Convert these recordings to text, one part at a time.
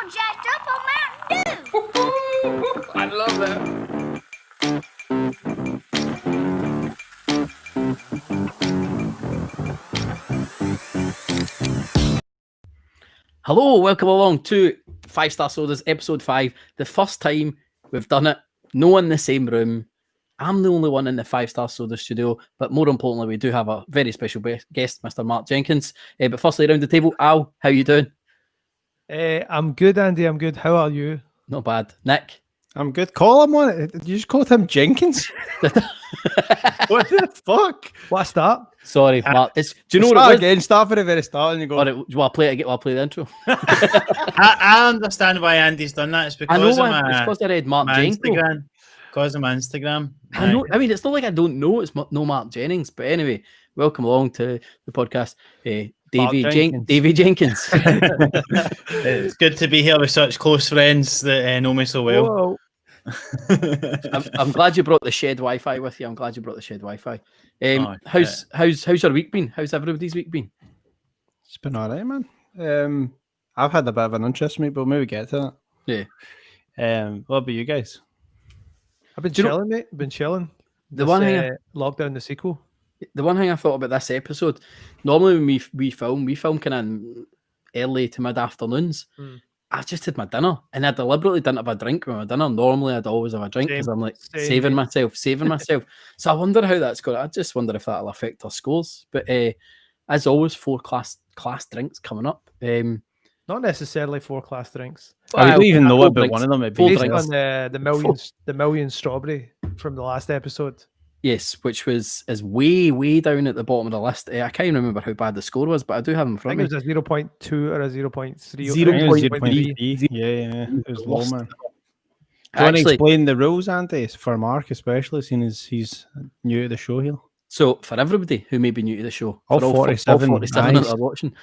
all jacked up on Mountain Dew. I love that. Hello, welcome along to 5-Star Sodas, episode 5. The first time we've done it, no one in the same room. I'm the only one in the 5-Star Soda studio, but more importantly, we do have a very special guest, Mr. Marc Jennings. But firstly, around the table, Al, how you doing? I'm good, Andy. I'm good. How are you? Not bad. Nick? I'm good. Call him on it. You just called him Jenkins. What the fuck? What's that? Sorry, Mark. Do you know Start what it was? again. Start for the very start, and you go. Or do you want to play it again? I'll play the intro. I understand why Andy's done that. It's I because know of it's because I read Marc my Jennings. Instagram. Because of my Instagram. I know. I mean, it's not like I don't know. It's no Marc Jennings, but anyway, welcome along to the podcast, Davy Jenkins. It's good to be here with such close friends that know me so well. Whoa. I'm glad you brought the shed Wi-Fi with you. How's your week been? How's everybody's week been? It's been all right, man. I've had a bit of an interesting week, but maybe get to Yeah. that. What about you guys? I've been Do you know- chilling, mate. I've been chilling. The one thing Lockdown, the sequel. The one thing I thought about this episode, normally when we film kind of early to mid-afternoons. I just had my dinner, and I deliberately didn't have a drink with my dinner. Normally, I'd always have a drink because I'm like saving myself. So I wonder how that's going. I just wonder if that'll affect our scores. But as always, 4 class drinks coming up. Not necessarily 4 class drinks. I don't even know four about drinks. one of them. It'd Four be Based drinks. on the million strawberry from the last episode. Yes, which is way down at the bottom of the list. I can't remember how bad the score was, but I do have them in I front think of it me. was a 0.2 or a 0.3. 0.3. Yeah. It was low, Lost. man. Do you want to Actually, explain the rules, Andy? For Mark, especially, seeing as he's new to the show here. so for everybody who may be new to the show, All for all 47 47 that eyes. are watching,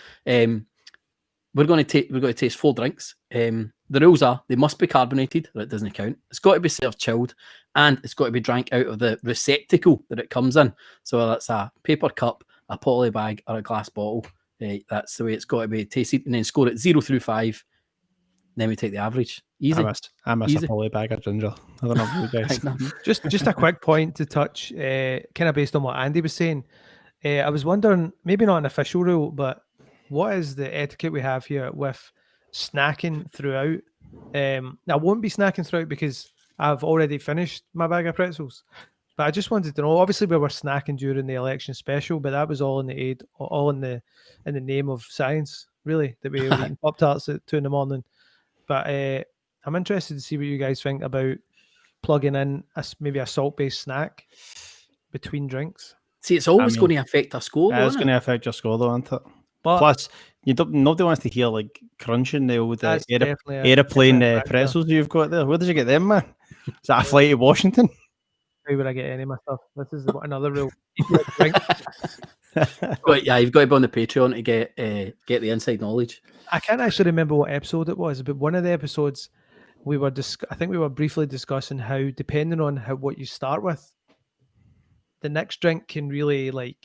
we're going to taste 4 drinks. The rules are they must be carbonated, or it doesn't count. It's got to be served chilled, and it's got to be drank out of the receptacle that it comes in. So that's a paper cup, a poly bag, or a glass bottle. That's the way it's got to be tasted, and then score it 0 through 5. Then we take the average. Easy. I missed Easy. a poly bag of ginger. I don't know about you guys. Just a quick point to touch, kind of based on what Andy was saying. I was wondering, maybe not an official rule, but what is the etiquette we have here with snacking throughout? I won't be snacking throughout because I've already finished my bag of pretzels. But I just wanted to know. Obviously, we were snacking during the election special, but that was all in the name of science, really. That we were eating Pop-Tarts at 2 a.m. But I'm interested to see what you guys think about plugging in maybe a salt-based snack between drinks. See, it's always going to affect our score. It's Isn't going it? to affect your score, though, isn't it? But Plus, nobody wants to hear like crunching the old that's definitely a- aeroplane definitely a factor. pretzels you've got there. Where did you get them, man? Is that a flight to Washington? Where would I get any of my stuff? This is another rule. But yeah, you've got to be on the Patreon to get the inside knowledge. I can't actually remember what episode it was, but one of the episodes we were I think we were briefly discussing how, depending on what you start with, the next drink can really like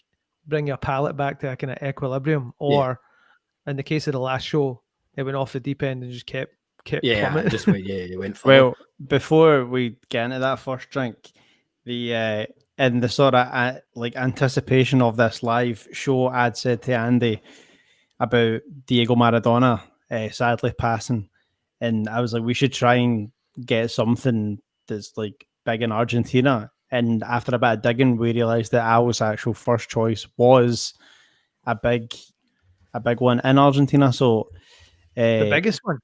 bring your palate back to a kind of equilibrium, or in the case of the last show, it went off the deep end and just kept plummeting. You went for Well, before we get into that first drink, the in the sort of like anticipation of this live show, I'd said to Andy about Diego Maradona sadly passing, and I was like, we should try and get something that's like big in Argentina. And after a bit of digging, we realised that our actual first choice was a big one in Argentina. So The biggest one.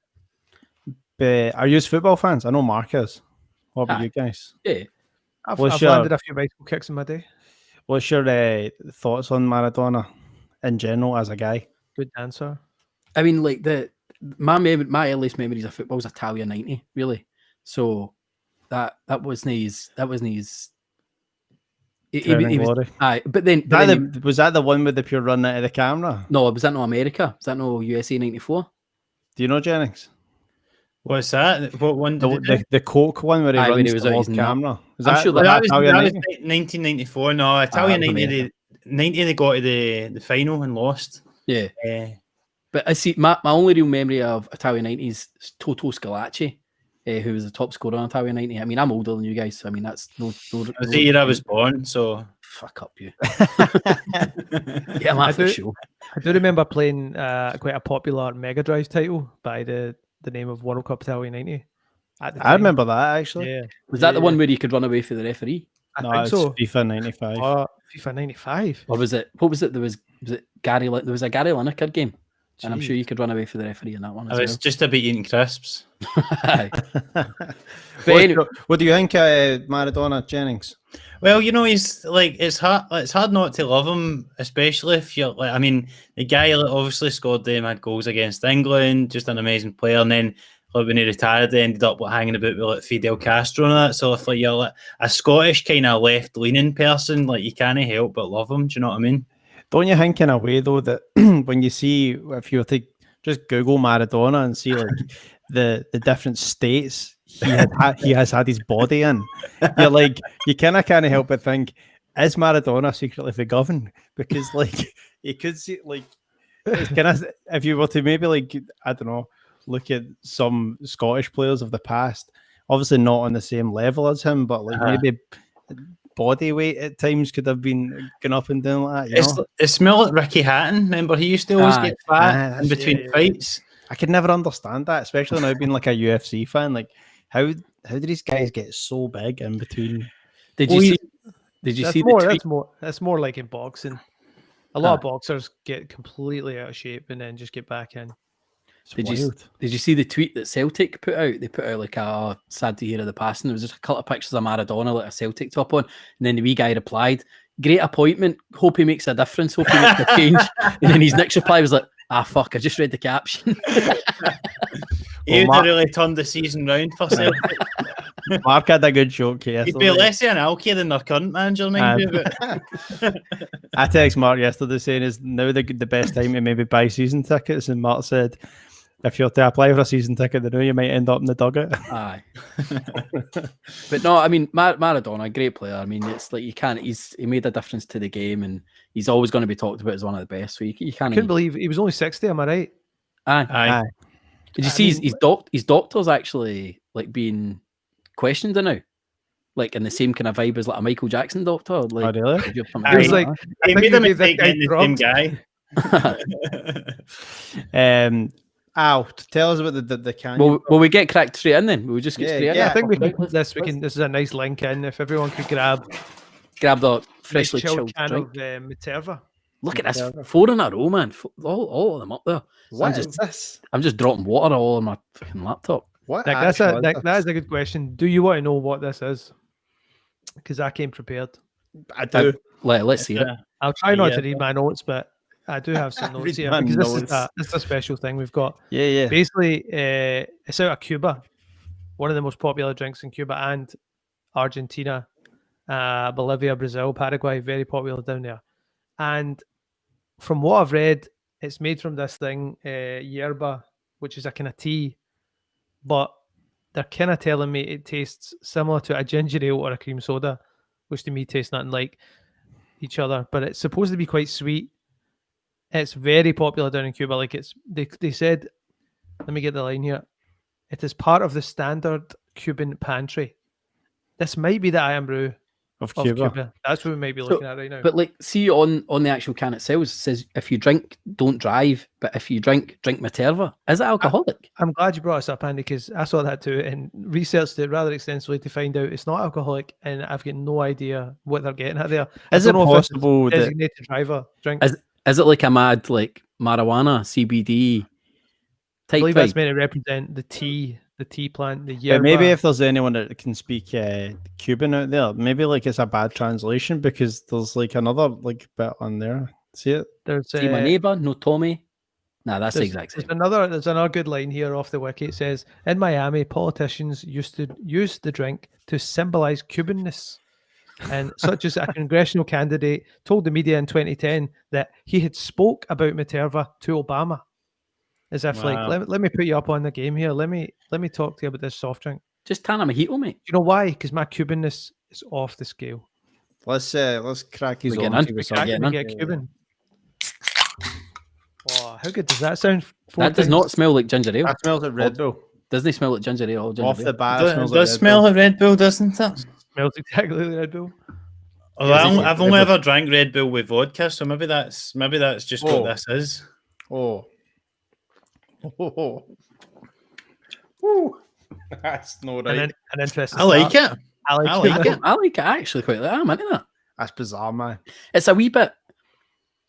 are you football fans? I know Mark is. What about Aye. you guys? Yeah. I've What's your- landed a few bicycle kicks in my day. What's your thoughts on Maradona in general as a guy? Good dancer. I mean, like my earliest memories of football was Italia '90, really. So that wasn't his. Crowning glory. Aye, but then Was that the one with the pure run out of the camera? no, was that no America? Was that no USA '94? Do you know Jennings? What's that? What one did it do? The Coke one where he Aye, when runs he was the out off his nut. camera. Is I'm that, sure was that that was Italia 90? 1994. No, Italia that's 90. 90 they got to the final and lost. Yeah. But I see my only real memory of Italian 90s is Toto Scalacci, who was the top scorer on Italian 90. I mean, I'm older than you guys, so I mean, that's no It was the year I was born, so fuck up you. Yeah, I'm after the show. I do remember playing quite a popular Mega Drive title by the name of World Cup Italian 90. At the time. I remember that actually. Yeah. Was that the one where you could run away for the referee? I No, think it's so. FIFA 95. FIFA 95. Or was it? What was it? Was it Gary? There was a Gary Lineker game, and I'm sure you could run away for the referee in that one. I was just about eating crisps. What do you think, Maradona Jennings? Well, you know, he's like it's hard not to love him, especially if you're like, I mean, the guy obviously scored them, had goals against England, just an amazing player, and then like, when he retired, they ended up hanging about with like Fidel Castro and that. So if like you're like a Scottish kind of left-leaning person, like you can't help but love him. Do you know what I mean? Don't you think in a way though that when you see, if you were to just Google Maradona and see like the different states he has had his body in, you're like, you kind of can't help but think, is Maradona secretly forgiven? Because like you could see like it's kind of, if you were to maybe like, I don't know, look at some Scottish players of the past, obviously not on the same level as him, but like maybe body weight at times could have been going up and down like that. It's more like Ricky Hatton. Remember, he used to always get fat in between fights. I could never understand that, especially now being like a UFC fan. Like, how did these guys get so big in between? Did you see That's more like in boxing. A lot of boxers get completely out of shape and then just get back in. Did you see the tweet that Celtic put out? They put out like a sad to hear of the passing. There was just a couple of pictures of Maradona, like a Celtic top on, and then the wee guy replied, "Great appointment. Hope he makes a difference. Hope he makes a change." And then his next reply was like, "Ah, fuck! I just read the caption." He would have really turned the season round for Celtic. Mark had a good joke yesterday. He'd be less an alky than their current manager. I text Mark yesterday saying, "Is now the best time to maybe buy season tickets?" And Mark said, "If you're to apply for a season ticket, then you might end up in the dugout." Aye. But no, I mean, Maradona, great player. I mean, it's like he made a difference to the game, and he's always going to be talked about as one of the best. So you can't. I couldn't believe he was only 60. Am I right? Aye. Did you see his doctors actually like being questioned now? Like in the same kind of vibe as like a Michael Jackson doctor. Like, oh, really? It was like, he made a mistake getting the same guy. Tell us about the canyon. Will we get cracked straight in then? Will we just get straight in? Yeah, I think we can put this. This is a nice link in. If everyone could grab the freshly nice chilled can drink. of Materva. Look at this, 4 in a row, man. All of them up there. What is this? I'm just dropping water all on my fucking laptop. What? Nick, that is a good question. Do you want to know what this is? Because I came prepared. I do. Let's see it. I'll try not to read my notes, but I do have some notes here because this is a special thing we've got. Yeah. Basically, it's out of Cuba, one of the most popular drinks in Cuba and Argentina, Bolivia, Brazil, Paraguay, very popular down there. And from what I've read, it's made from this thing, yerba, which is a kind of tea, but they're kind of telling me it tastes similar to a ginger ale or a cream soda, which to me tastes nothing like each other, but it's supposed to be quite sweet. It's very popular down in Cuba. Like they said, let me get the line here. It is part of the standard Cuban pantry. This might be the Irn Bru of Cuba. That's what we might be looking at right now. But like, see on the actual can itself, it says if you drink, don't drive. But if you drink Materva. Is it alcoholic? I'm glad you brought us up, Andy, because I saw that too and researched it rather extensively to find out it's not alcoholic, and I've got no idea what they're getting at there. Is it possible that designated driver drink? Is it like a mad like marijuana CBD type? I believe vibe? that's meant to represent the tea plant, the yerba. Maybe if there's anyone that can speak Cuban out there, maybe like it's a bad translation because there's like another like bit on there. See it? There's my neighbor, no Tommy. Nah, that's the exact same. There's another good line here off the wiki. It says, in Miami, politicians used to use the drink to symbolize Cubanness. And such as a congressional candidate told the media in 2010 that he had spoke about Materva to Obama. As if like, let me put you up on the game here. Let me talk to you about this soft drink. Just Tana Mojito, mate. You know why? Because my Cubanness is off the scale. Let's crack his Get Cuban. Oh, how good does that sound? That does not smell like ginger ale. That smells like Red Bull. Doesn't smell like ginger ale. All ginger Off ale. the bat, It it smells does like smell Red like Red Bull, doesn't it? Smells exactly like Red Bull. Although Yeah, I've only ever drank Red Bull with vodka, so maybe that's just Oh. what this is. Bull. Oh. Ooh. That's no right. An interesting. I like start. it. I like, I like it. I like it. I actually quite like that. I'm into that. That's bizarre, man. It's a wee bit.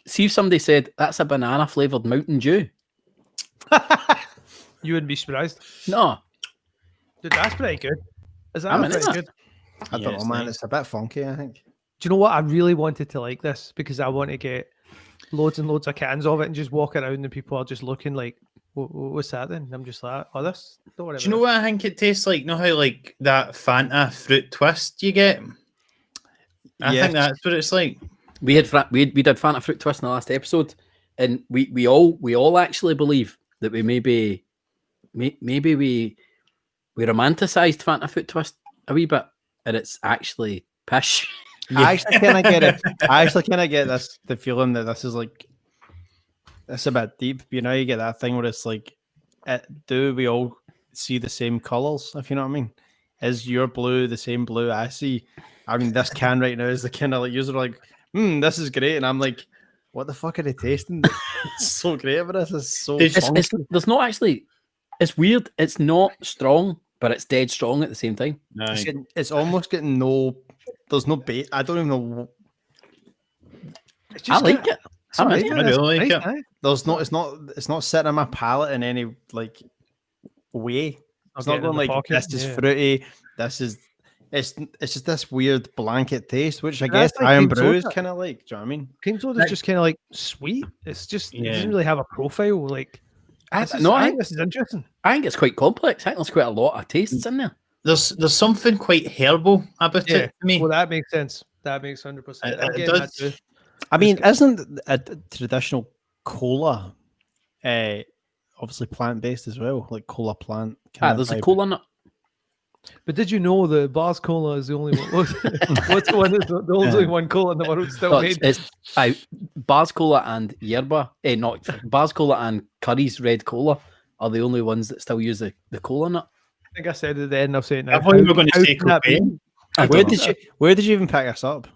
See if somebody said that's a banana flavored Mountain Dew. You wouldn't be surprised. No, Dude, that's pretty good. Is that I'm into pretty that. good? I don't know, man. It's a bit funky, I think. Do you know what? I really wanted to like this because I want to get loads and loads of cans of it and just walk around and people are just looking like, what's that then? And I'm just like, oh, this. Don't worry Do you know what I think it tastes like? You know how like that Fanta fruit twist you get? I Yes. think that's what it's like. we did Fanta fruit twist in the last episode, and we all actually believe that we maybe we romanticized Fanta fruit twist a wee bit, and it's actually pish. I actually kind of get it. I actually kind of get the feeling that this is like, it's a bit deep. You know, you get that thing where it's like, do we all see the same colors? If you know what I mean, is your blue the same blue I see? I mean, this can right now is the kind of like user like, this is great, and I'm like, what the fuck are they tasting? It's so great, but this is so. There's not actually. It's weird. It's not strong, but it's dead strong at the same time. It's almost getting no. There's no bait. I don't even know. I like it. I really like it. There's no. It's not sitting on my palate in any like way. It's not going like this is fruity. This is. It's just this weird blanket taste, which I guess like Irn cream Bru is soda. kind of like. Do you know what I mean? Cream soda is just kind of like sweet. It's just it doesn't really have a profile. Like, I think this is interesting. I think it's quite complex. I think there's quite a lot of tastes in there. There's something quite herbal about it to me. Well, that makes sense. That makes 100%. It does. I mean, isn't a traditional cola, obviously plant based as well, like cola plant? There's a cola nut. But did you know the Bars Cola is the only one? What's the one? The only one cola in the world still made. It's Bars Cola and Yerba. Not Bars Cola and Curry's Red Cola are the only ones that still use the cola nut. I think I said it then. I'll say it now. I thought you were going to say can that be? cocaine. Where did you even pick this up?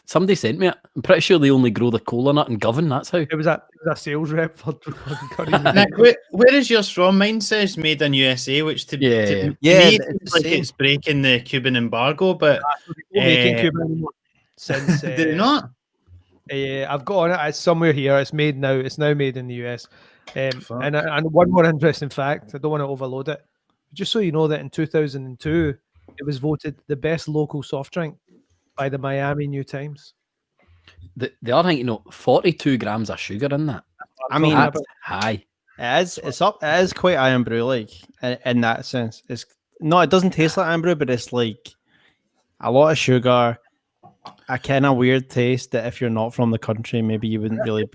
Somebody sent me it. I'm pretty sure they only grow the cola nut in Govan. That's how. It was a sales rep for Curry's. Nick, where is yours from? Mine says made in USA, which to me it's like the same. it's breaking the Cuban embargo, but making Cuba anymore since did it not? I've got on it. It's somewhere here. It's made now. It's now made in the US. And one more interesting fact. I don't want to overload it. Just so you know that in 2002, it was voted the best local soft drink by the Miami New Times. The other thing, 42 grams of sugar in that. I mean, That's high. It's quite Irn Bru like in that sense. It doesn't taste like Irn Bru, but it's like a lot of sugar, a kind of weird taste that if you're not from the country, maybe you wouldn't really.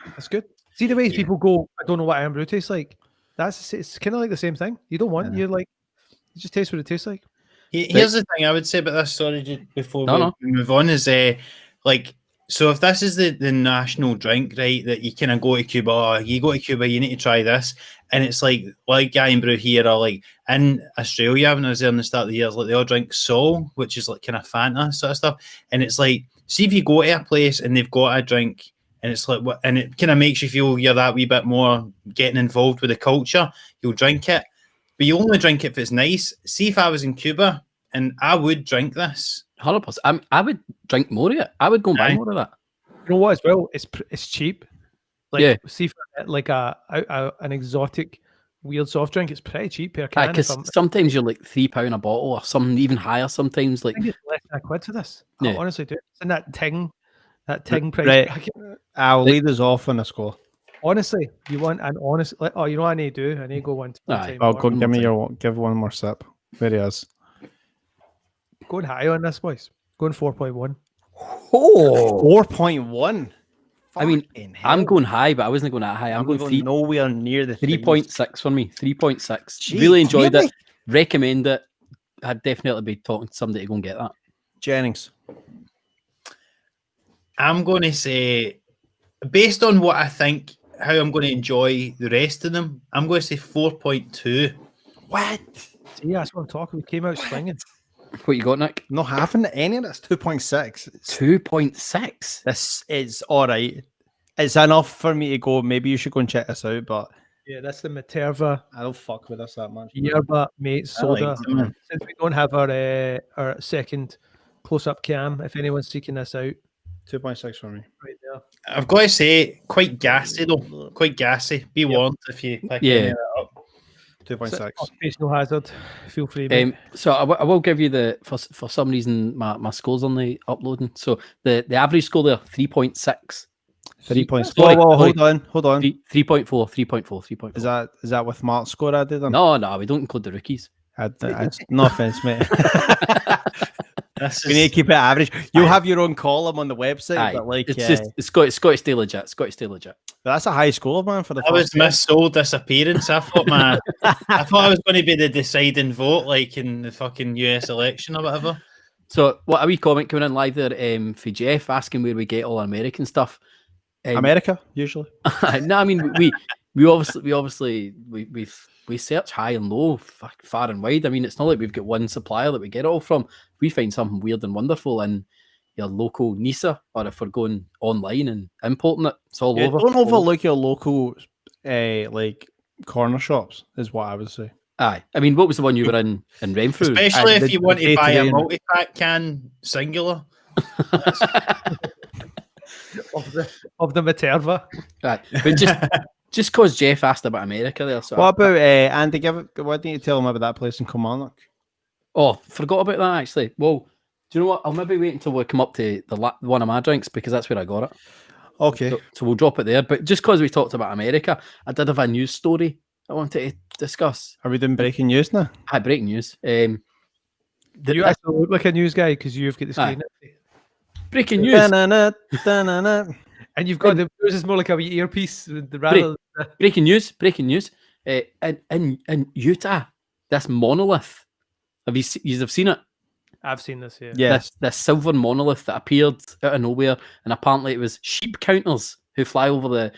That's good. See the way people go, I don't know what Irn Bru tastes like. It's kind of like the same thing. You don't want you're like, you just taste what it tastes like. Here's the thing I would say about this. Sorry, just before we move on, is so if this is the national drink, right, that you kind of go to Cuba, you need to try this, and it's like Irn Bru here, or like in Australia when I was there in the start of the year, like they all drink Sol, which is like kind of Fanta sort of stuff, and it's like, see if you go to a place and they've got a drink, and it's like, and it kind of makes you feel you're that wee bit more getting involved with the culture, you'll drink it. But you only drink it if it's nice. See if I was in Cuba and I would drink this. 100%. I would drink more of it. I would go and buy more of that. You know what? As well, it's cheap. Like, see for like an exotic weird soft drink, it's pretty cheap per can. Because sometimes you're like £3 a bottle, or something even higher. Sometimes like I think it's less than £1 for this. I honestly do. It's in that ting price. Right. bracket. I'll lead us off on a score. Honestly, you want an honest? Oh, you know what I need to do? I need to go one time. Oh, go give one more sip. There he is. Going high on this, boys. Going 4.1. Oh, 4.1. I mean, I'm going high, but I wasn't going that high. I'm going three. Nowhere near the 3.6 for me. 3.6. Really enjoyed it. Recommend it. I'd definitely be talking to somebody to go and get that. Jennings. I'm going to say, based on what I think how I'm going to enjoy the rest of them, I'm going to say 4.2. What? See, that's what I'm talking. We came out slinging. What you got, Nick? Not having any of this. 2.6. 2.6. This is all right. It's enough for me to go. Maybe you should go and check this out, but Yeah, that's the Materva I don't fuck with this that much. yerba mate I like soda. them, man. Since we don't have our second close-up cam, if anyone's seeking this out, 2.6 for me. right there. I've got to say, quite gassy though. Quite gassy. Be warned if you pick any of that up. 2.6. Occupational hazard. Feel free. Mate. So I will give you the for some reason my scores on the uploading. So the average score there 3.6. 3.6. Sorry, Whoa, sorry. hold on. 3.4, 3.4. Is that with Mark's score added on? No, we don't include the rookies. No offense, mate. This We need is, to keep it average. You'll have your own column on the website, Aye, but like, it's got to stay legit. It's got to stay legit. that's a high score, man. For the I was first game. Miss Soul disappearance. I thought I was going to be the deciding vote, like in the fucking US election or whatever. So what a wee comment coming in live there for Jeff asking where we get all our American stuff. America usually. No, I mean we obviously search high and low, far and wide. I mean, it's not like we've got one supplier that we get it all from. If we find something weird and wonderful in your local Nisa, or if we're going online and importing it, it's all over. Don't overlook your local like corner shops, is what I would say. Aye, I mean, what was the one you were in Renfrew? Especially if you want to buy a day-to-day- multi-pack can singular. Of the Materva. Aye, but just because Jeff asked about America there. So What about Andy? Why didn't you tell him about that place in Kilmarnock? Oh, forgot about that actually. Well, do you know what? I'll maybe wait until we come up to one of my drinks because that's where I got it. Okay. So we'll drop it there. But just because we talked about America, I did have a news story I wanted to discuss. Are we doing breaking news now? Hi, breaking news. You actually look like a news guy because you've got the screen. Breaking news. Da-na-na, da-na-na. And you've got yours is more like a wee earpiece rather than Breaking news. In Utah, this monolith. Have you have seen it? I've seen this here. Yes. This silver monolith that appeared out of nowhere, and apparently it was sheep counters who fly over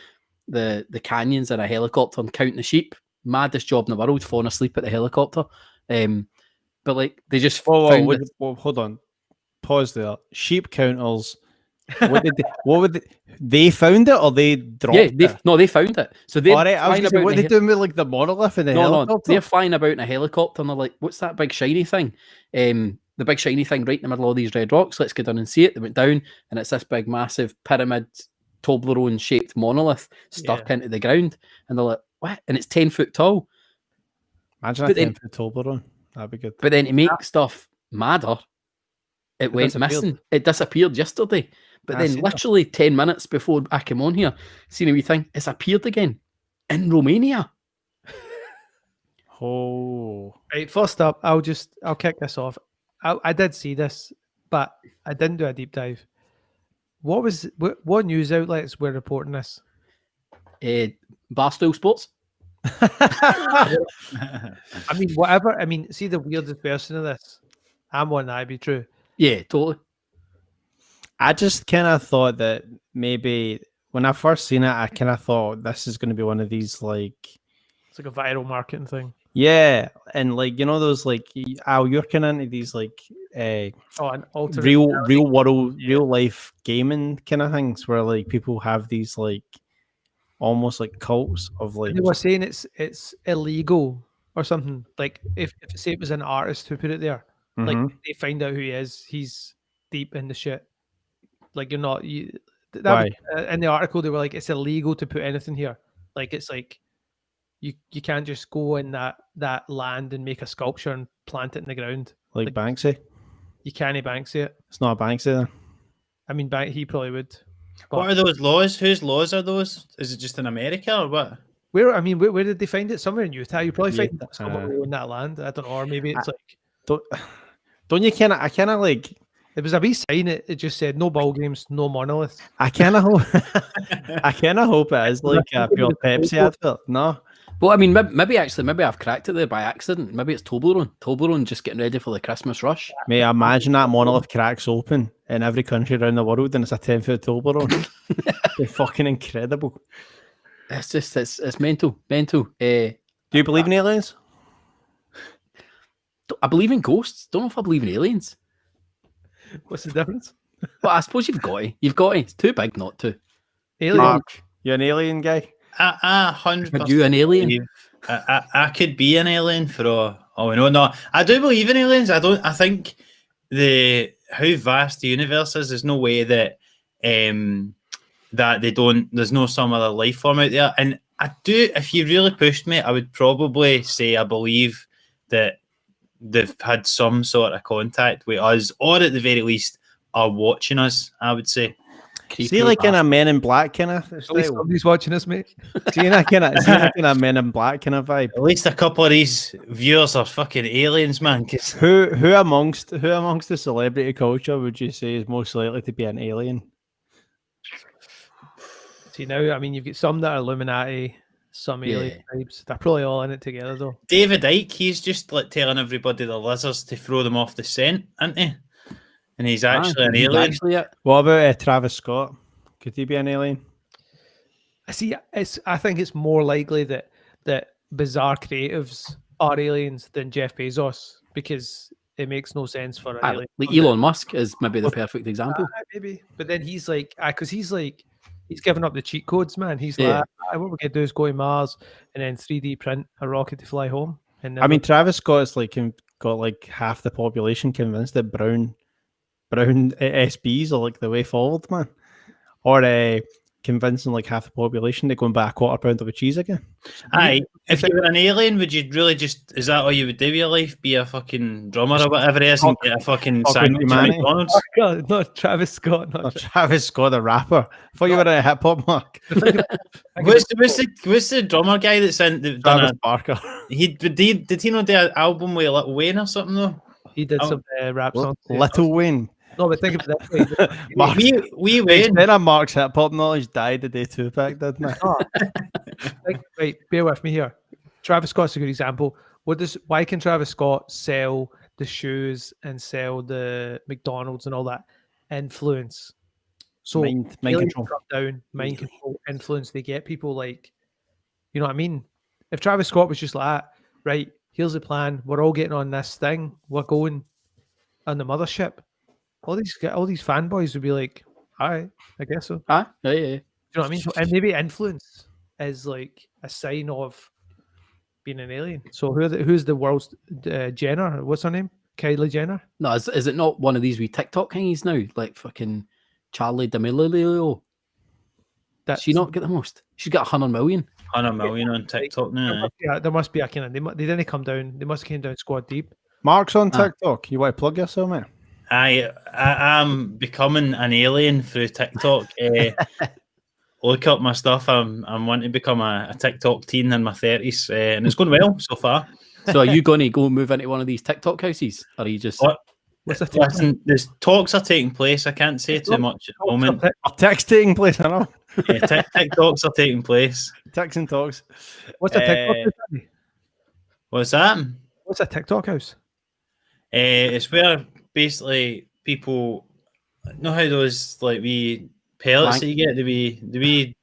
the canyons in a helicopter and count the sheep. Maddest job in the world, falling asleep at the helicopter. But like they just found it. Hold on. Pause there. Sheep counters. They found it or they dropped it? They found it. So they All right, I was gonna say, what are they doing with like the monolith and the helicopter? they're flying about in a helicopter and they're like, what's that big shiny thing? The big shiny thing right in the middle of these red rocks. Let's go down and see it. They went down and it's this big, massive pyramid, Toblerone shaped monolith stuck into the ground. And they're like, what? And it's 10 foot tall. Imagine a But then- 10-foot Toblerone. That'd be good. But then to make stuff madder, it went disappeared. missing. It disappeared yesterday. But I then see that. literally 10 minutes before I came on here, seen a wee thing, it's appeared again in Romania. Oh. Right, first up, I'll kick this off. I did see this, but I didn't do a deep dive. What news outlets were reporting this? Barstool Sports. I mean, whatever. I mean, see the weirdest version of this. I'm one that'd be true. Yeah, totally. I just kind of thought that maybe when I first seen it, I kind of thought this is going to be one of these like, It's like a viral marketing thing. yeah, and like those like Al, you're kind of into these like Oh, an alternate real reality. world, real life gaming kind of things where like people have these like almost like cults of like They were saying it's illegal or something. Like if say it was an artist who put it there, like Mhm. they find out who he is, he's deep in the shit. Like you're not you. Why? In the article they were like it's illegal to put anything here. Like it's like you can't just go in that land and make a sculpture and plant it in the ground. Like Banksy. You can't Banksy it. It's not a Banksy then. I mean, he probably would. What are those laws? Whose laws are those? Is it just in America or what? Where did they find it? Somewhere in Utah. You probably find Utah, it somewhere in that land. I don't know, or maybe it's like Don't you kind of? I kind of like. it was a wee sign. It just said no ball games, no monolith. I kind of hope. I kind of hope it is like a pure Pepsi advert. No. Well, I mean, maybe I've cracked it there by accident. Maybe it's Toblerone. Toblerone just getting ready for the Christmas rush. Mate, imagine that monolith cracks open in every country around the world and it's a 10-foot Toblerone. It'd be fucking incredible. It's just it's mental. Do you believe in aliens? I believe in ghosts. Don't know if I believe in aliens. What's the difference? But I suppose you've got to. You've got to. It's too big not to. Alien. Mark, you an alien guy? I 100%. Are you an alien? believe- I could be an alien for all we know. No, I do believe in aliens. I think how vast the universe is. There's no way that that they don't. There's no some other life form out there. And I do. If you really pushed me, I would probably say I believe that they've had some sort of contact with us, or at the very least are watching us. I would say. See, like in a Men in Black kind of At least style. somebody's watching us, mate. See, in a kind of Men in Black kind of vibe. At least a couple of these viewers are fucking aliens, man. 'Cause Who amongst the celebrity culture would you say is most likely to be an alien? See, now, I mean, you've got some that are Illuminati, some alien types. They're probably all in it together, though. David Icke, he's just like telling everybody the lizards to throw them off the scent, isn't he? And he's actually an alien. What about Travis Scott? Could he be an alien? See, I think it's more likely that bizarre creatives are aliens than Jeff Bezos, because it makes no sense for an alien. Like Elon Musk is maybe the perfect example. Maybe, but then he's like, because he's giving up the cheat codes, man. He's Yeah. like, what we're gonna do is go to Mars and then 3D print a rocket to fly home. And I mean, Travis Scott's like got like half the population convinced that brown SBs are like the way forward, man. Or convincing like half the population they're going back a £1/4 of a cheese again. Aye, if you were an alien, would you really is that all you would do with your life? Be a fucking drummer or whatever it is and get a fucking sandwich at humanity. McDonald's? Oh, God, not Travis Scott. Or Travis Scott, the rapper. I thought you were a hip hop, Mark. What's the drummer guy that's in done Travis Barker. did he not do an album with Lil Wayne or something though? He did some rap songs. Little Wayne. No, but think of it this way. Mark, Wee Wayne. then a Mark's hip hop knowledge died the day Tupac did, man. Wait, bear with me here. Travis Scott's a good example. Why can Travis Scott sell the shoes and sell the McDonald's and all that? Influence. So Mind aliens control. come down, mind control, influence. They get people like, you know what I mean? If Travis Scott was just like, right, here's the plan. We're all getting on this thing. We're going on the mothership. All these fanboys would be like, all right, I guess so. Yeah. Do you know what I mean? And maybe influence is like a sign of being an alien. So who's the world's Jenner? What's her name? Kylie Jenner? No, is it not one of these wee TikTok thingies now? Like fucking Charlie D'Amelio? Does she not get the most? She's got 100 million. 100 million on TikTok now. There must be a kind of, they didn't come down. They must have came down squad deep. Mark's on TikTok. You want to plug yourself, mate? I am becoming an alien through TikTok. Look up my stuff. I'm wanting to become a TikTok teen in my 30s, and it's going well so far. So are you going to go move into one of these TikTok houses? Or are you just... What's the Listen, there's talks are taking place. I can't say too much at the moment. A text taking place, I know. Yeah, TikToks are taking place. Text and talks. What's a TikTok house? Andy? What's that? What's a TikTok house? It's where basically people know how those like wee pellets that you get, the wee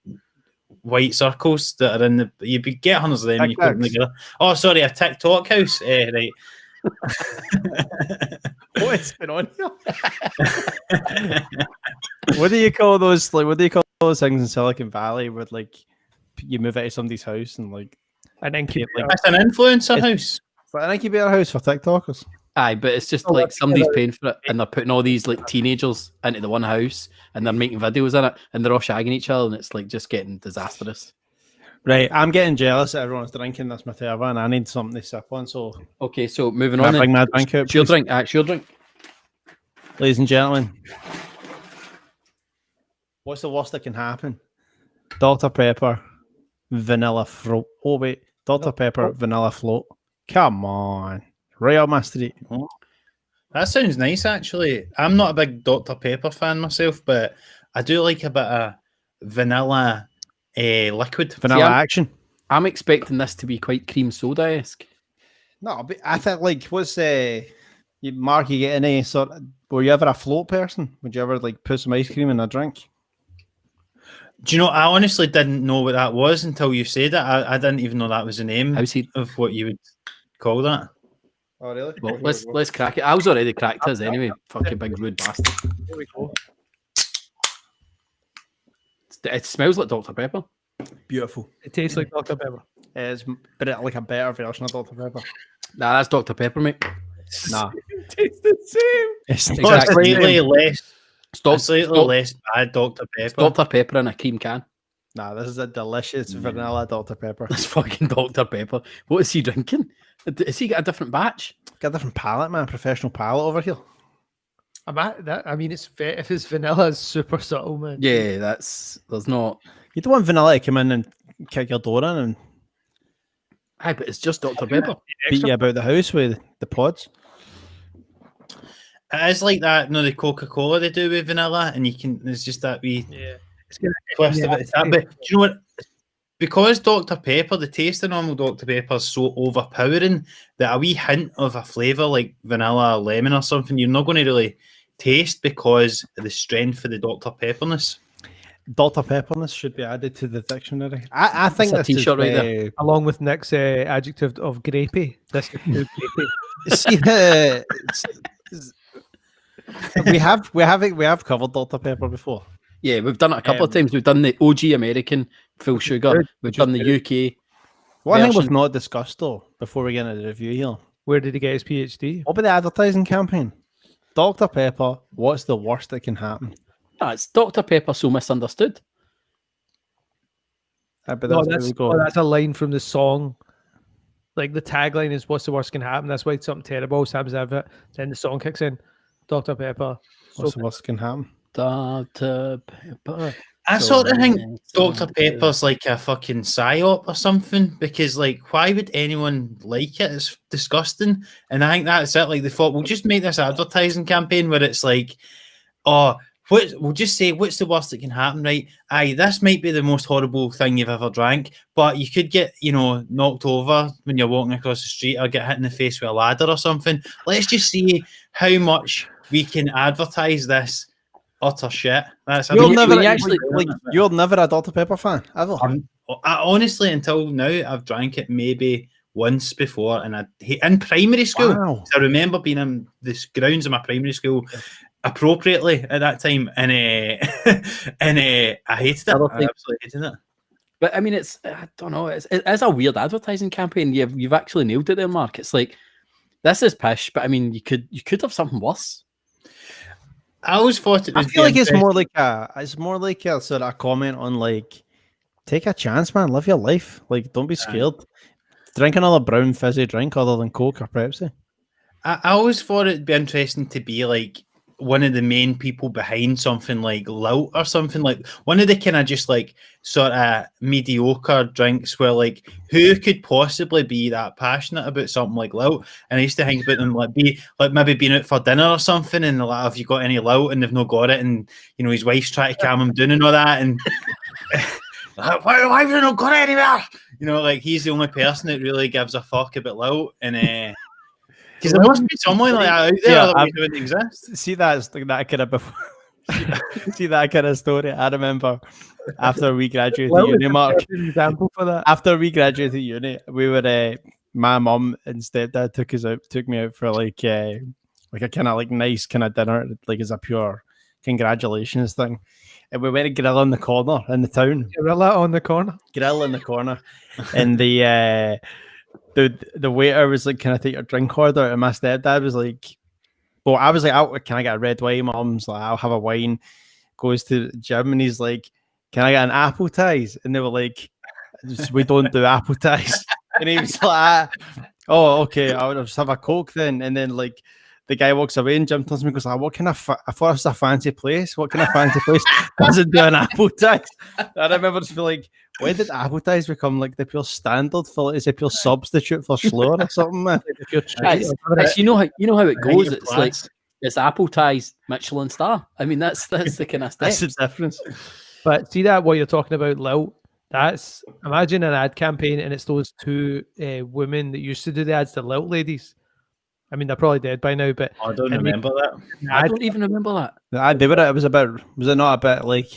white circles that are in the you get hundreds of them and you put them together. Oh, sorry, a TikTok house. Right. What's going on here? What do you call those? Like, what do you call those things in Silicon Valley where like you move into somebody's house and like An incubator. It's an influencer house. an incubator house for TikTokers? Aye, but it's just like somebody's paying for it and they're putting all these like teenagers into the one house and they're making videos in it and they're all shagging each other and it's like just getting disastrous. Right, I'm getting jealous that everyone's drinking this Materva and I need something to sip on. So, Okay, so moving can on. I bring then. my drink out, It's your please? drink. It's your drink. Ladies and gentlemen, what's the worst that can happen? Dr. Pepper, vanilla float. Oh wait, Dr. Pepper, vanilla float. Come on, right up my street. That sounds nice, actually. I'm not a big Dr. Pepper fan myself, but I do like a bit of vanilla liquid. Vanilla I'm- action. I'm expecting this to be quite cream soda-esque. No, but I think like what's Mark? You get any sort? Were you ever a float person? Would you ever like put some ice cream in a drink? Do you know? I honestly didn't know what that was until you said it. I didn't even know that was the name How's he? of what you would call that. Oh, really? Well, let's crack it. I was already cracked his anyway. Fucking big rude bastard. Here we go. It smells like Dr Pepper. Beautiful. It tastes like Dr. Pepper. It's but like a better version of Dr. Pepper. Nah, that's Dr Pepper, mate. Nah, It tastes the same. it's not Exactly. Slightly less. Stop. Slightly Stop. less bad Dr Pepper. Dr Pepper in a cream can. Nah, this is a delicious vanilla Dr. Pepper. That's fucking Dr Pepper. What is he drinking? Has he got a different batch? Got a different palate, man. Professional palate over here. I'm at that. I mean, if it's vanilla, it's super subtle, man. Yeah, there's not. You don't want vanilla to come in and kick your door in and Aye, but it's just Dr Pepper. beat you about the house with the pods. It is like that. No, the Coca-Cola they do with vanilla, and you can. There's just that wee Yeah. It's gonna twist of it. But do you know what? Because Dr Pepper, the taste of normal Dr Pepper is so overpowering that a wee hint of a flavour like vanilla or lemon or something, you're not going to really taste because of the strength of the Dr Pepperness. Dr. Pepperness should be added to the dictionary. I think That's a this t-shirt is, right there. along with Nick's adjective of grapey. This is too grapey. See, we have covered Dr. Pepper before. Yeah, we've done it a couple of times. We've done the OG American full sugar. Good. We've done the UK. One thing we've version. not discussed though, before we get into the review here, Where did he get his PhD? what about the advertising campaign? Dr. Pepper, what's the worst that can happen? Ah, it's Dr Pepper so misunderstood. But No, that's where we go. that's a line from the song. Like the tagline is "What's the worst can happen?" That's why something terrible happens out of it. Then the song kicks in. Dr. Pepper. What's the worst that can happen? Dr Pepper. I So sort of think nice. Dr Pepper's like a fucking psyop or something, because like why would anyone like it? It's disgusting. And I think that's it. Like they thought, we'll just make this advertising campaign where it's like, oh, we'll just say what's the worst that can happen, right? Aye, this might be the most horrible thing you've ever drank, but you could get, knocked over when you're walking across the street or get hit in the face with a ladder or something. Let's just see how much we can advertise this utter shit. That's You're never when you actually- you're never a Dr. Pepper fan, ever. I honestly, until now, I've drank it maybe once before, and in primary school. Wow. I remember being in the grounds of my primary school appropriately at that time, and I hated it. I absolutely hated it. But I mean, I don't know. It's a weird advertising campaign. You've actually nailed it there, Mark. It's like, this is pish, but I mean, you could have something worse. I always thought it I was. feel like it's more like a sort of comment on like, take a chance, man, live your life. Like, don't be scared. Drink another brown fizzy drink other than Coke or Pepsi. I always thought it'd be interesting to be like one of the main people behind something like Lout or something, like one of the kind of just like sort of mediocre drinks where like who could possibly be that passionate about something like Lout. And I used to think about them like maybe being out for dinner or something, and like, have you got any Lout, and they've not got it, and his wife's trying to calm him down and all that, and why have you not got it anywhere? Like he's the only person that really gives a fuck about Lout, and because there must be someone like that out there, otherwise it wouldn't exist. See that kind of before. See that kind of story. I remember after we graduated uni, Mark. Example for that. After we graduated uni, we were my mum and stepdad took me out for like a kind of like nice kind of dinner, like as a pure congratulations thing. And we went to grill in the corner in the town. Gorilla on the corner. Grill in the corner, and the waiter was like, "Can I take your drink order?" And my stepdad was like, "Well," I was like, "Oh, can I get a red wine?" Mum's like, "I'll have a wine." Goes to the gym and he's like, "Can I get an apple ties?" And they were like, "We don't do apple ties." And he was like, "Oh, okay, I'll just have a Coke then." And then like the guy walks away and Jim turns to me and goes, "What kind of I thought it was a fancy place. What kind of fancy place doesn't do an apple ties?" I remember just being like, when did apple ties become like the pure standard for? Is it pure substitute for slur or something, man? You know how it goes. you're It's like it's apple ties, Michelin star. I mean, that's the kind of That's the stuff. difference. But see that what you're talking about, Lout. That's imagine an ad campaign and it's those two women that used to do the ads, the Lout ladies. I mean, they're probably dead by now, but I don't remember that. I don't even remember that. They were. It was a bit. Was it not a bit like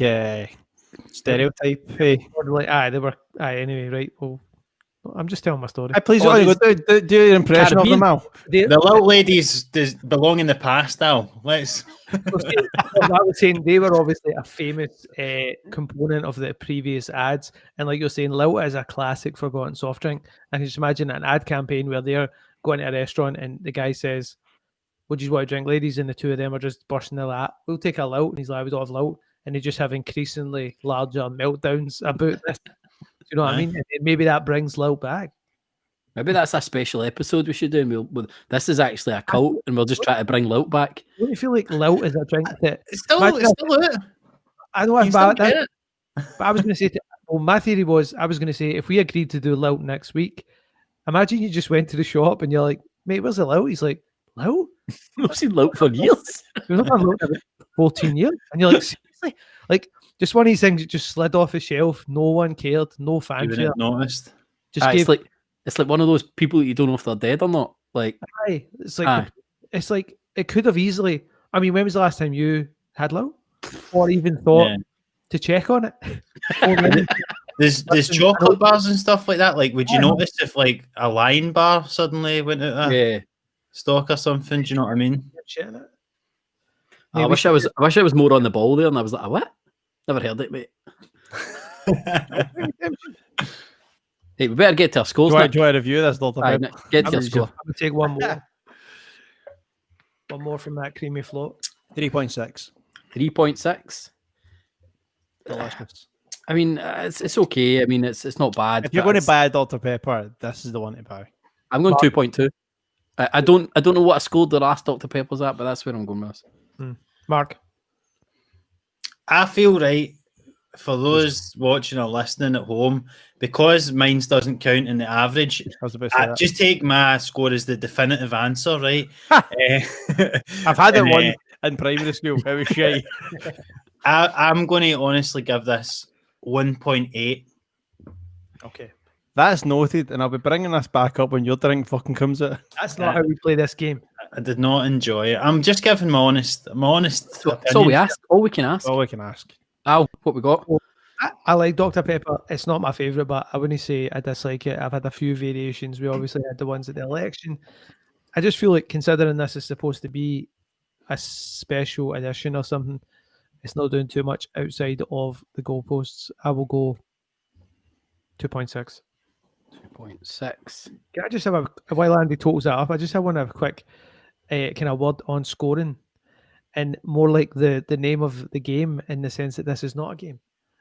Stereotype. Hey. Or like, they were. Anyway, right. Well, I'm just telling my story. Please Oh, do your impression of them, Al. They, The little ladies belong in the past now. Let's. I was saying they were obviously a famous component of the previous ads, and like you're saying, Lilta is a classic forgotten soft drink. I can just imagine an ad campaign where they're going to a restaurant and the guy says, "What do you want to drink, ladies?" And the two of them are just bursting their lap. We'll take a Lilta, and he's like, "We don't have Lilta," and they just have increasingly larger meltdowns about this. Do you know what I mean? And maybe that brings Lilta back. Maybe that's a special episode we should do. And this is actually a cult, and we'll just try to bring Lilta back. Don't you feel like Lilta is a drink that It's still it. I know You still about get that, it. but I was going to say, my theory was, I was going to say, if we agreed to do Lilta next week, imagine you just went to the shop and you're like, "Mate, where's the Lilta?" He's like, "Lilta? I've seen Lilta for years. We've not had Lilta in about 14 years." And you're like, seriously? Like, just one of these things that just slid off the shelf. No one cared. No You fanfare. wouldn't noticed. Just gave. It's like one of those people that you don't know if they're dead or not. Like, It's like it could have easily. I mean, when was the last time you had Lilta, or even thought to check on it? There's chocolate bars and stuff like that. Like, would you notice if like a Lion bar suddenly went out of stock or something? Do you know what I mean? I wish I was more on the ball there, and I was like, "What? Never heard it, mate." Hey, we better get to our scores. Do you want to review this, Dr. Aye, Pep? get to your score. I'm gonna take one more. One more from that creamy float. 3.6. 3.6. Delicious. I mean, it's okay. I mean, it's not bad. If you're going to buy a Dr. Pepper, this is the one to buy. I'm going 2.2. I don't know what I scored the last Dr. Pepper's at, but that's where I'm going with. Mark, I feel right for those watching or listening at home, because mine doesn't count in the average. I was about to say that. Just take my score as the definitive answer, right? I've had it one in primary school. It was shy. I'm going to honestly give this 1.8. okay. That's noted, and I'll be bringing this back up when your drink fucking comes out. That's not how we play this game. I did not enjoy it. I'm just giving my honest That's all we ask. All we can ask. All we can ask. Al, what we got? I like Dr. Pepper. It's not my favourite, but I wouldn't say I dislike it. I've had a few variations. We obviously had the ones at the election. I just feel like, considering this is supposed to be a special edition or something, it's not doing too much outside of the goalposts. I will go 2.6. 2.6. Can I just have while Andy totals that up, I just want to have a quick kind of word on scoring, and more like the name of the game, in the sense that this is not a game.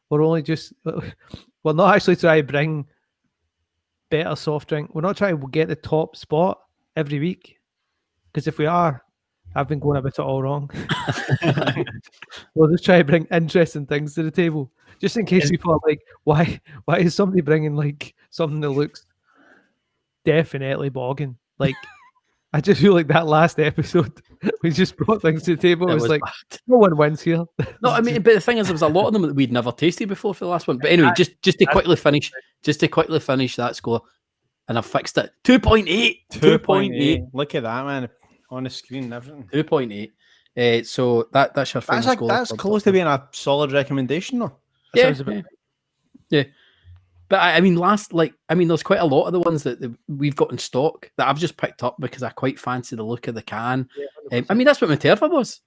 We're not actually trying to bring better soft drink. We're not trying to get the top spot every week, because if we are, I've been going about it all wrong. We'll just try to bring interesting things to the table, just in case people are like, why is somebody bringing like something that looks definitely bogging? Like, I just feel like that last episode, we just brought things to the table. It was like, bad. No one wins here. No, I mean, but the thing is, there was a lot of them that we'd never tasted before for the last one. But anyway, just to quickly finish that score, and I fixed it. 2.8. 2.8. Look at that, man. On the screen and everything. 2.8. So that's your final score. That's close to being a solid recommendation, though. Yeah. But I mean, there's quite a lot of the ones that we've got in stock that I've just picked up because I quite fancy the look of the can. I mean, that's what Materva was.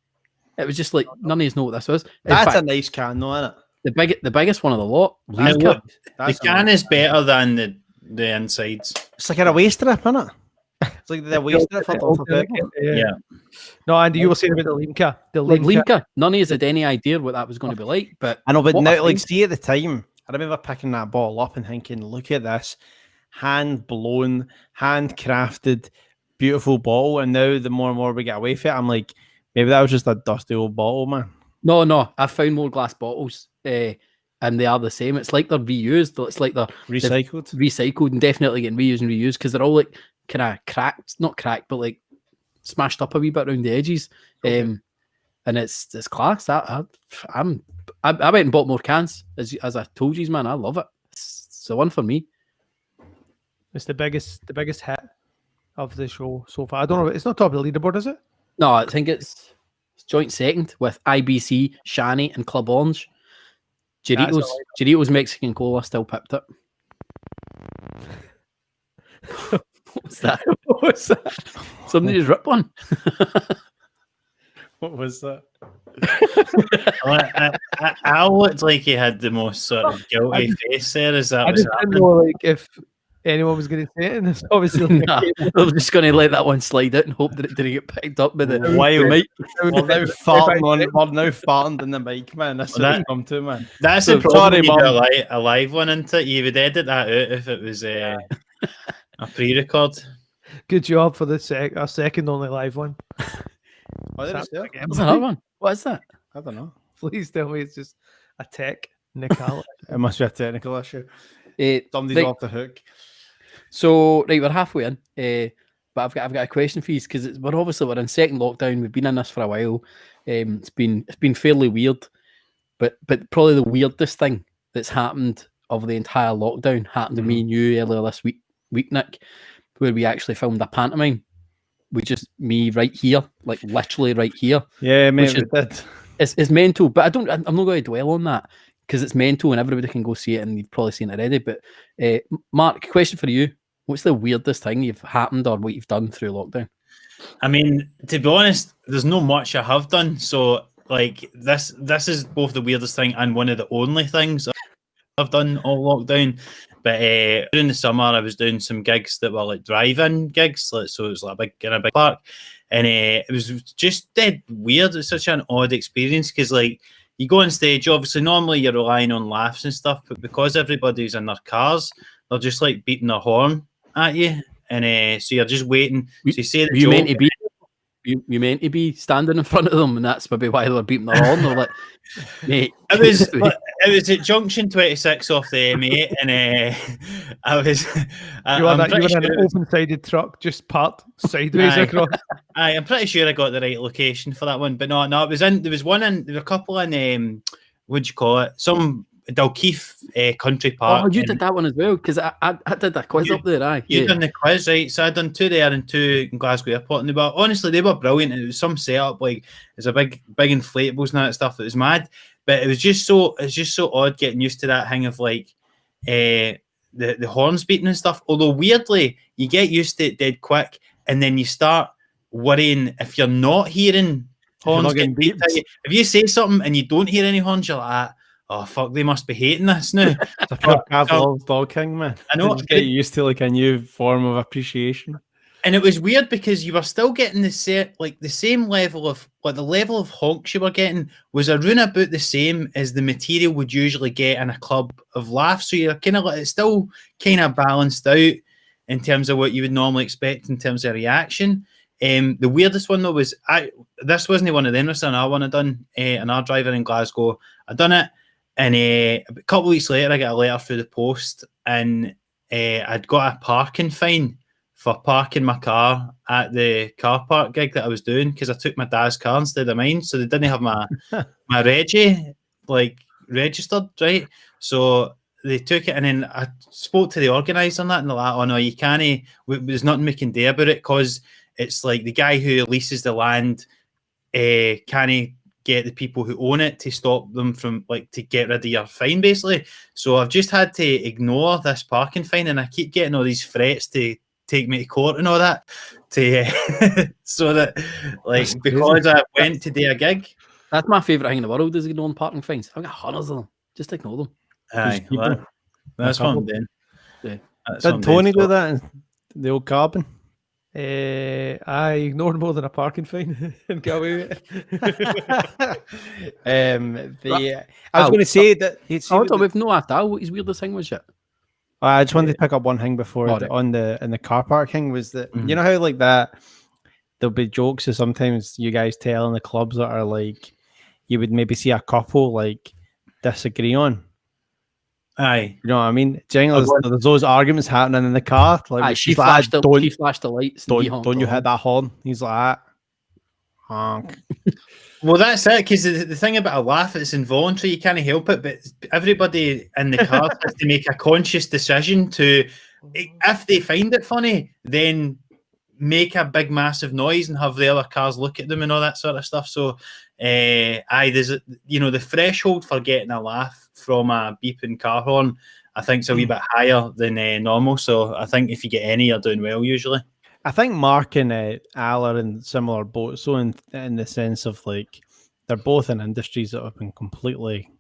It was just like, none of you know what this was. That's a nice can, though, isn't it? The biggest one of the lot. The can is better than the insides. It's like a waist strip, isn't it? It's like the waist strip for Dr. Pepper. Yeah. No, Andy, you were saying about the Limca. Limca. None of you had any idea what that was going to be like. But I know, but now, like, see, at the time, I remember picking that bottle up and thinking, look at this hand-blown, handcrafted, beautiful bottle. And now the more and more we get away from it, I'm like, maybe that was just a dusty old bottle, man. No. I found more glass bottles, and they are the same. It's like they're reused. It's like they're recycled and definitely getting reused and reused, because they're all like kind of cracked, not cracked, but like smashed up a wee bit around the edges. Okay. And it's class. I went and bought more cans, as I told you, man. I love it. It's the one for me. It's the biggest hit of the show so far. I don't know. It's not top of the leaderboard, is it? No, I think it's joint second with IBC, Shani, and Club Orange. Doritos Mexican Cola still pipped it. What's that? What's that? Somebody just ripped one. What was that? Al looked like he had the most sort of guilty face there. Is that I what's just didn't happening? know like if anyone was going to say it, and it's obviously Nah, I'm just going to let that one slide out and hope that it didn't get picked up by the Wild. mic. We're now farting in the mic, man. That's what it's come to, man. That's So, the problem. sorry, When you do Mum. a live one into it. You would edit that out if it was a pre-record. good job for our second only live one. What did it say? There's another one. What is that? I don't know. Please tell me it's just a tech Nicole. It must be a technical issue. Somebody's Right, off the hook. so right, we're halfway in. But I've got a question for you because we're in second lockdown. We've been in this for a while. It's been fairly weird, but probably the weirdest thing that's happened of the entire lockdown happened to me and you earlier this week, Nick, where we actually filmed a pantomime. We just me right here, like literally right here. Yeah, mate, Which we did. It's mental, but I'm not going to dwell on that because it's mental and everybody can go see it and you've probably seen it already. But Mark, question for you: what's the weirdest thing you've happened or what you've done through lockdown? I mean, to be honest, there's not much I have done. So, like this is both the weirdest thing and one of the only things I've done all lockdown. But during the summer, I was doing some gigs that were like drive-in gigs, so it was like in a big park, and it was just dead weird. It's such an odd experience because like you go on stage, obviously normally you're relying on laughs and stuff, but because everybody's in their cars, they're just like beating their horn at you, and so you're just waiting. So you say the You joke. meant to be standing in front of them, and that's maybe why they were beating their horn. They're like, mate, It was at Junction 26 off the M8, and I was. You were in an open-sided truck, just parked sideways across. I'm pretty sure I got the right location for that one, but no, it was in. There was a couple in what do you call it? Some Dalkeith country park. Oh, you did that one as well because I did that quiz up there. Aye, You done the quiz, right? So I done 2 there and 2 in Glasgow Airport, and they were brilliant. And it was some setup like there's a big inflatables and that stuff. It was mad, but it was just so odd getting used to that thing of like the horns beating and stuff. Although weirdly, you get used to it dead quick, and then you start worrying if you're not hearing horns getting beat. If you say something and you don't hear any horns, you're like, oh fuck, they must be hating this now. It's a pure Pavlov's dog king, man. I know. Just get used to like a new form of appreciation. And it was weird because you were still getting the same level of the level of honks you were getting was around about the same as the material would usually get in a club of laughs. So you're kind of like it's still kind of balanced out in terms of what you would normally expect in terms of reaction. The weirdest one though was this wasn't one of them. This was another one I done an hour driver in Glasgow. I done it. And a couple of weeks later, I got a letter through the post, and I'd got a parking fine for parking my car at the car park gig that I was doing because I took my dad's car instead of mine, so they didn't have my regi registered, right? So they took it, and then I spoke to the organiser on that, and they're like, "Oh no, you can't. There's nothing we can do about it because it's like the guy who leases the land can't get the people who own it to stop them from to get rid of your fine basically." So I've just had to ignore this parking fine, and I keep getting all these threats to take me to court and all that to so that because I went to do a gig. That's my favourite thing in the world is ignoring parking fines. I've got hundreds of them. Just ignore them. Aye, that's what I'm doing. Yeah. Did Tony do that in the old carbon? I ignored more than a parking fine and got away with it. I was going to say that we've no asked Al what his weirdest thing was yet. I just wanted to pick up one thing before Right. in the car park thing was that you know how like that there'll be jokes that sometimes you guys tell in the clubs that are like you would maybe see a couple like disagree on. Aye, You know what I mean? Generally, there's those arguments happening in the car. Like Aye, she she's like, flashed the lights. and he don't honked you the hit that horn? He's like, honk. well that's it because the thing about a laugh, it's involuntary, you can't help it, but everybody in the car has to make a conscious decision to, if they find it funny, then make a big massive noise and have the other cars look at them and all that sort of stuff. So there's the threshold for getting a laugh from a beeping car horn, I think, is a wee bit higher than normal. So I think if you get any, you're doing well usually. I think Mark and Al are in similar boats, so in the sense of like they're both in industries that have been completely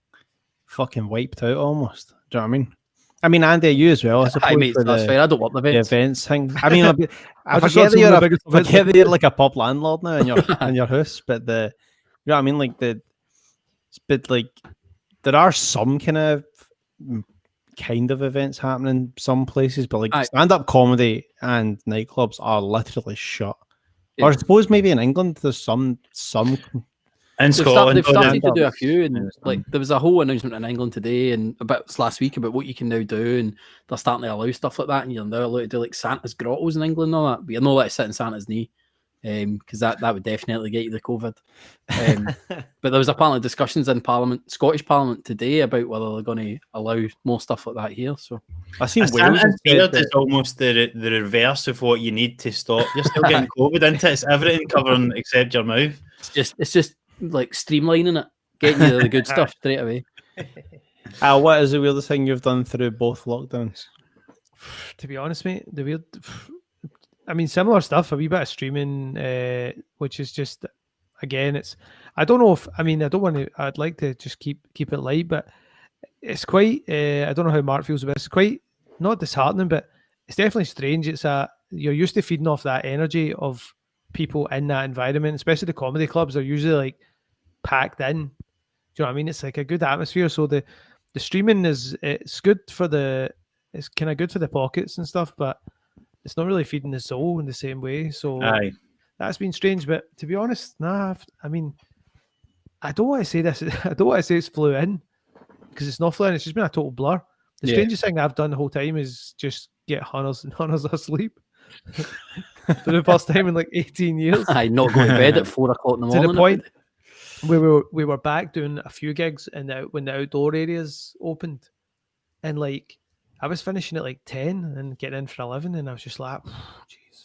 fucking wiped out almost. Do you know what I mean? I mean, Andy, you as well, I suppose. Mate, that's fair. I don't want the events. Events thing. I mean, I just forget want some of the that biggest you're, events. you're like a pub landlord now in your in your house, but you know what I mean? Like there are some kind of events happening some places, but like stand-up comedy and nightclubs are literally shut. Or I suppose maybe in England there's some in Scotland they've started to do a few, and like there was a whole announcement in England today and about last week about what you can now do, and they're starting to allow stuff like that, and you're now allowed to do like Santa's grottos in England and all that, but you're not allowed to sit in Santa's knee, because that would definitely get you the COVID. But there was apparently discussions in Parliament, Scottish Parliament today, about whether they're going to allow more stuff like that here. So I seen Santa's beard is almost the reverse of what you need to stop. You're still getting COVID into it. It's everything covering except your mouth. It's just like streamlining it, getting you the good stuff straight away. What is the weirdest thing you've done through both lockdowns? To be honest, mate, I mean, similar stuff, a wee bit of streaming, which is just, again, I don't know if, I mean, I'd like to just keep it light, but it's quite, I don't know how Mark feels about it. It's quite, not disheartening, but it's definitely strange. You're used to feeding off that energy of people in that environment, especially the comedy clubs are usually like packed in. Do you know what I mean? It's like a good atmosphere. So the streaming it's good it's kind of good for the pockets and stuff, but it's not really feeding the soul in the same way. So that's been strange. But to be honest, I mean, I don't want to say this. I don't want to say it's flew in, because it's not flew in. It's just been a total blur. The strangest thing I've done the whole time is just get Hunters asleep. For the first time in like 18 years. I not going to bed at 4 o'clock in the morning. To the point we were back doing a few gigs when the outdoor areas opened, and like I was finishing at like 10 and getting in for 11, and I was just like, jeez.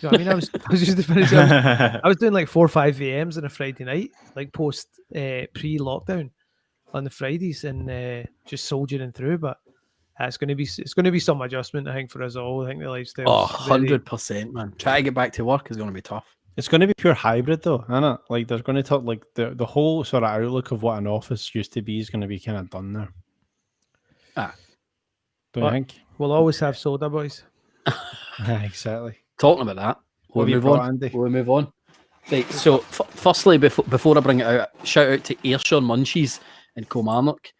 You know what I mean? I was just to finish. I was doing like 4 or 5 VMs on a Friday night, like post pre-lockdown on the Fridays, and just soldiering through. But it's going to be some adjustment, I think, for us all. I think the lifestyle. 100%, man. Try to get back to work is going to be tough. It's going to be pure hybrid, though, isn't it? Like there's going to talk like the whole sort of outlook of what an office used to be is going to be kind of done there. Don't you think? We'll always have soda, boys. Exactly. Talking about that, we'll move on. Right. So, firstly, before I bring it out, shout out to Ayrshire Munchies in Kilmarnock.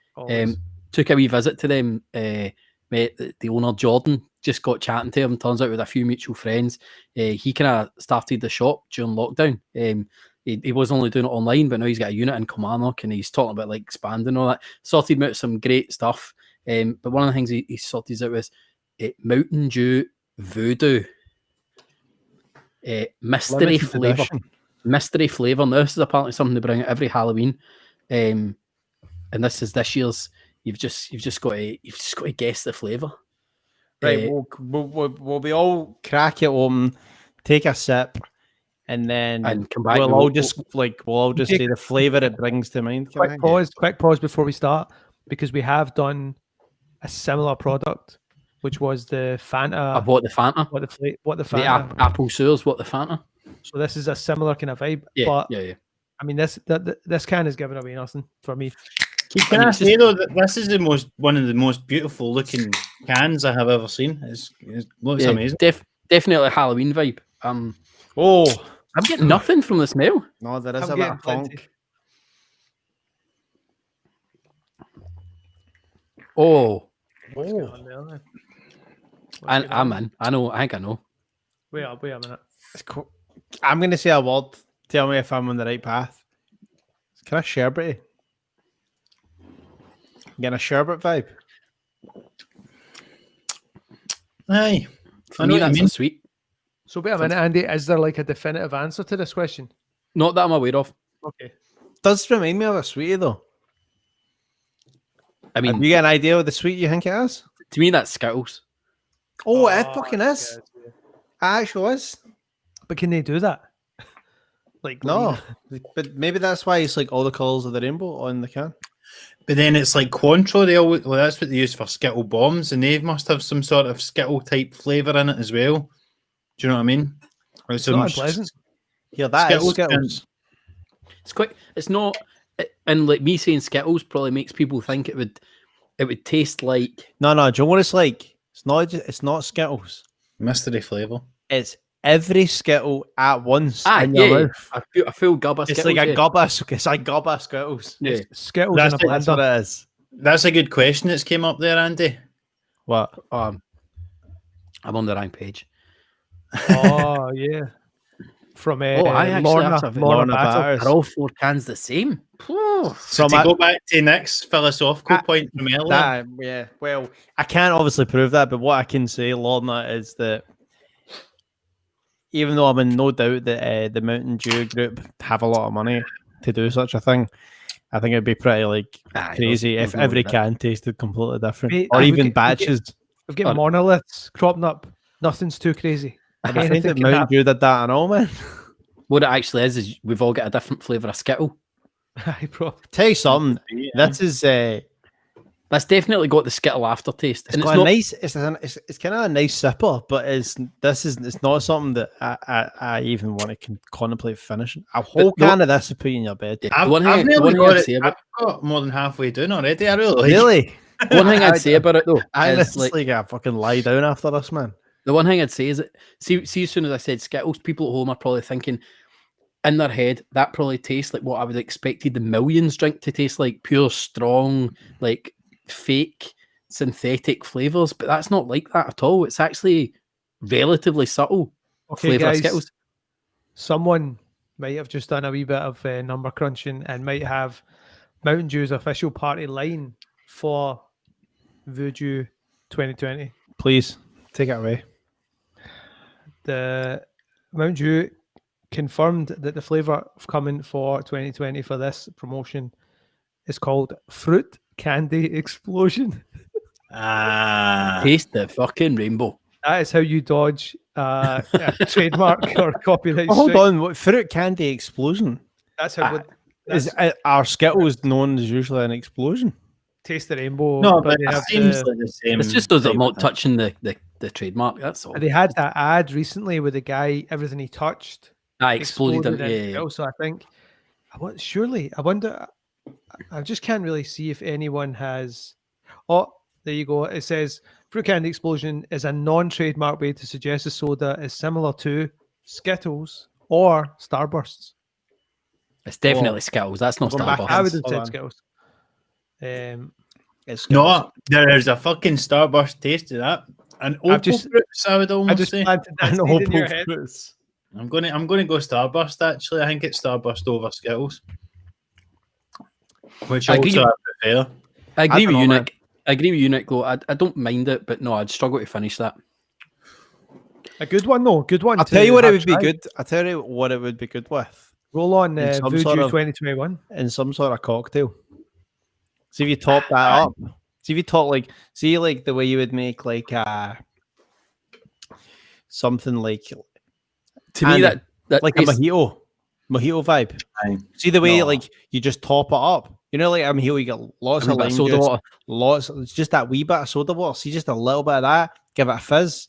Took a wee visit to them. Met the owner, Jordan. Just got chatting to him. Turns out with a few mutual friends. He kind of started the shop during lockdown. He was only doing it online, but now he's got a unit in Kilmarnock, and he's talking about like expanding and all that. Sorted out some great stuff. But one of the things he sorted out was Moutain Dew VooDew. Mystery flavour. Mystery flavour. Now, this is apparently something they bring out every Halloween. And this is this year's. You've just got to guess the flavour. Right, we'll be all crack it open, take a sip, and then come back. We'll all just say the flavour it brings to mind. Quick pause before we start, because we have done a similar product, which was the Fanta. What the Fanta? What the Fanta? The apple sours. What the Fanta? So this is a similar kind of vibe. Yeah. I mean, this can is giving away nothing for me. Can I say though that this is one of the most beautiful looking cans I have ever seen. It looks amazing. Definitely a Halloween vibe. I'm getting nothing from the smell. No, there is a bit of funk. I'm in. I know. I think I know. Wait a minute. It's cool. I'm going to say a word. Tell me if I'm on the right path. It's kind of sherbety. Getting a sherbet vibe. Aye. For me, that's sweet. So wait a minute, Andy. Is there like a definitive answer to this question? Not that I'm aware of. Okay. Does remind me of a sweetie though. I mean, have you get an idea of the sweet you think it is? To me, that's Skittles. Oh, it fucking is. Yeah. It actually is. But can they do that? Like No, but maybe that's why it's like all the colours of the rainbow on the can. But then it's like Cointreau. That's what they use for Skittle bombs, and they must have some sort of Skittle type flavour in it as well. Do you know what I mean? It's not unpleasant. Yeah, that is Skittles Skittles. It's quite. It's not. And like me saying Skittles probably makes people think it would taste like. No, do you know what it's like? It's not Skittles. mystery flavour. It's every Skittle at once in yeah, your mouth. a full gob of It's Skittles. like a yeah. gob of It's like gob of Skittles. Yeah. Skittles That's in a That's what blender. it is. That's a good question that's came up there, Andy. What? I'm on the wrong page. Oh yeah. From I actually Lorna, have to have it. Lorna Lorna Battle. Batters. Are all 4 cans the same? Phew. So to go back to Nick's philosophical point from earlier, That, yeah. Well, I can't obviously prove that, but what I can say, Lorna, is that even though I'm in no doubt that the Mountain Dew group have a lot of money to do such a thing, I think it'd be pretty like crazy there's if no every doubt. can tasted completely different, Mate, or we even get- batches. We've got monoliths cropping up. Nothing's too crazy. I think Anything that can Mountain happen. Dew did that and all, man. What it actually is we've all got a different flavour of Skittle. Aye, bro. Tell you something. Yeah. This is That's definitely got the Skittle aftertaste. it's And it's got a not nice. It's kind of a nice sipper, but it's not something that I even want to contemplate finishing. A whole the- can of this to put in your bed. the one thing, I've the nearly one thing got I'd it. say about I've got more than halfway done already. I really like it. Really? one thing I'd say about it though I is like honestly got fucking lie down after this, man. the one thing I'd say is that see as soon as I said Skittles, people at home are probably thinking in their head that probably tastes like what I would have expected the Millions drink to taste like, pure strong, like fake synthetic flavors. But that's not like that at all. It's actually relatively subtle Okay, flavour of guys. Skittles. Someone might have just done a wee bit of number crunching and might have Mountain Dew's official party line for VooDew 2020. Please take it away. The Mountain Dew confirmed that the flavour coming for 2020 for this promotion is called Fruit Candy Explosion. Taste the fucking rainbow. That is how you dodge a trademark or copyright Hold strike. on, what fruit candy explosion? That's how Are Skittles known as usually an explosion? Taste the rainbow. No, but but they it have seems the- like the same. It's just those that are type not of thing. touching the trademark. That's all. they had that ad recently with the guy, everything he touched I exploded. exploded. Yeah. Also, I think, I wonder, I just can't really see if anyone has. Oh, there you go. It says Fruit Candy Explosion is a non-trademark way to suggest a soda is similar to Skittles or Starbursts. It's definitely Skittles. That's not Going back Starburst. I would have Hold said on. Skittles. It's Skittles. No, there's a fucking Starburst taste to that. And opal just- fruits, I would I almost just say. planted that And seed in your opal head. fruits. I'm gonna go Starburst. Actually, I think it's Starburst over Skittles, which I agree. also I prefer. I agree I with don't you, know, Nick. I agree with you, Nick. Though I don't mind it, but no, I'd struggle to finish that. A good one, though. Good one. I'll to tell you what it have would be tried. good. I'll tell you what it would be good with Roll on In some VooDew sort of- 2021. in some sort of cocktail. See if you top that up. See if you top like the way you would make like something like To me, And that like a tastes- mojito vibe. Aye. See the way No. like you just top it up. You know, like a mojito, you get lots a wee of bit lime of soda juice, water. lots. It's just that wee bit of soda water. See, just a little bit of that. Give it a fizz.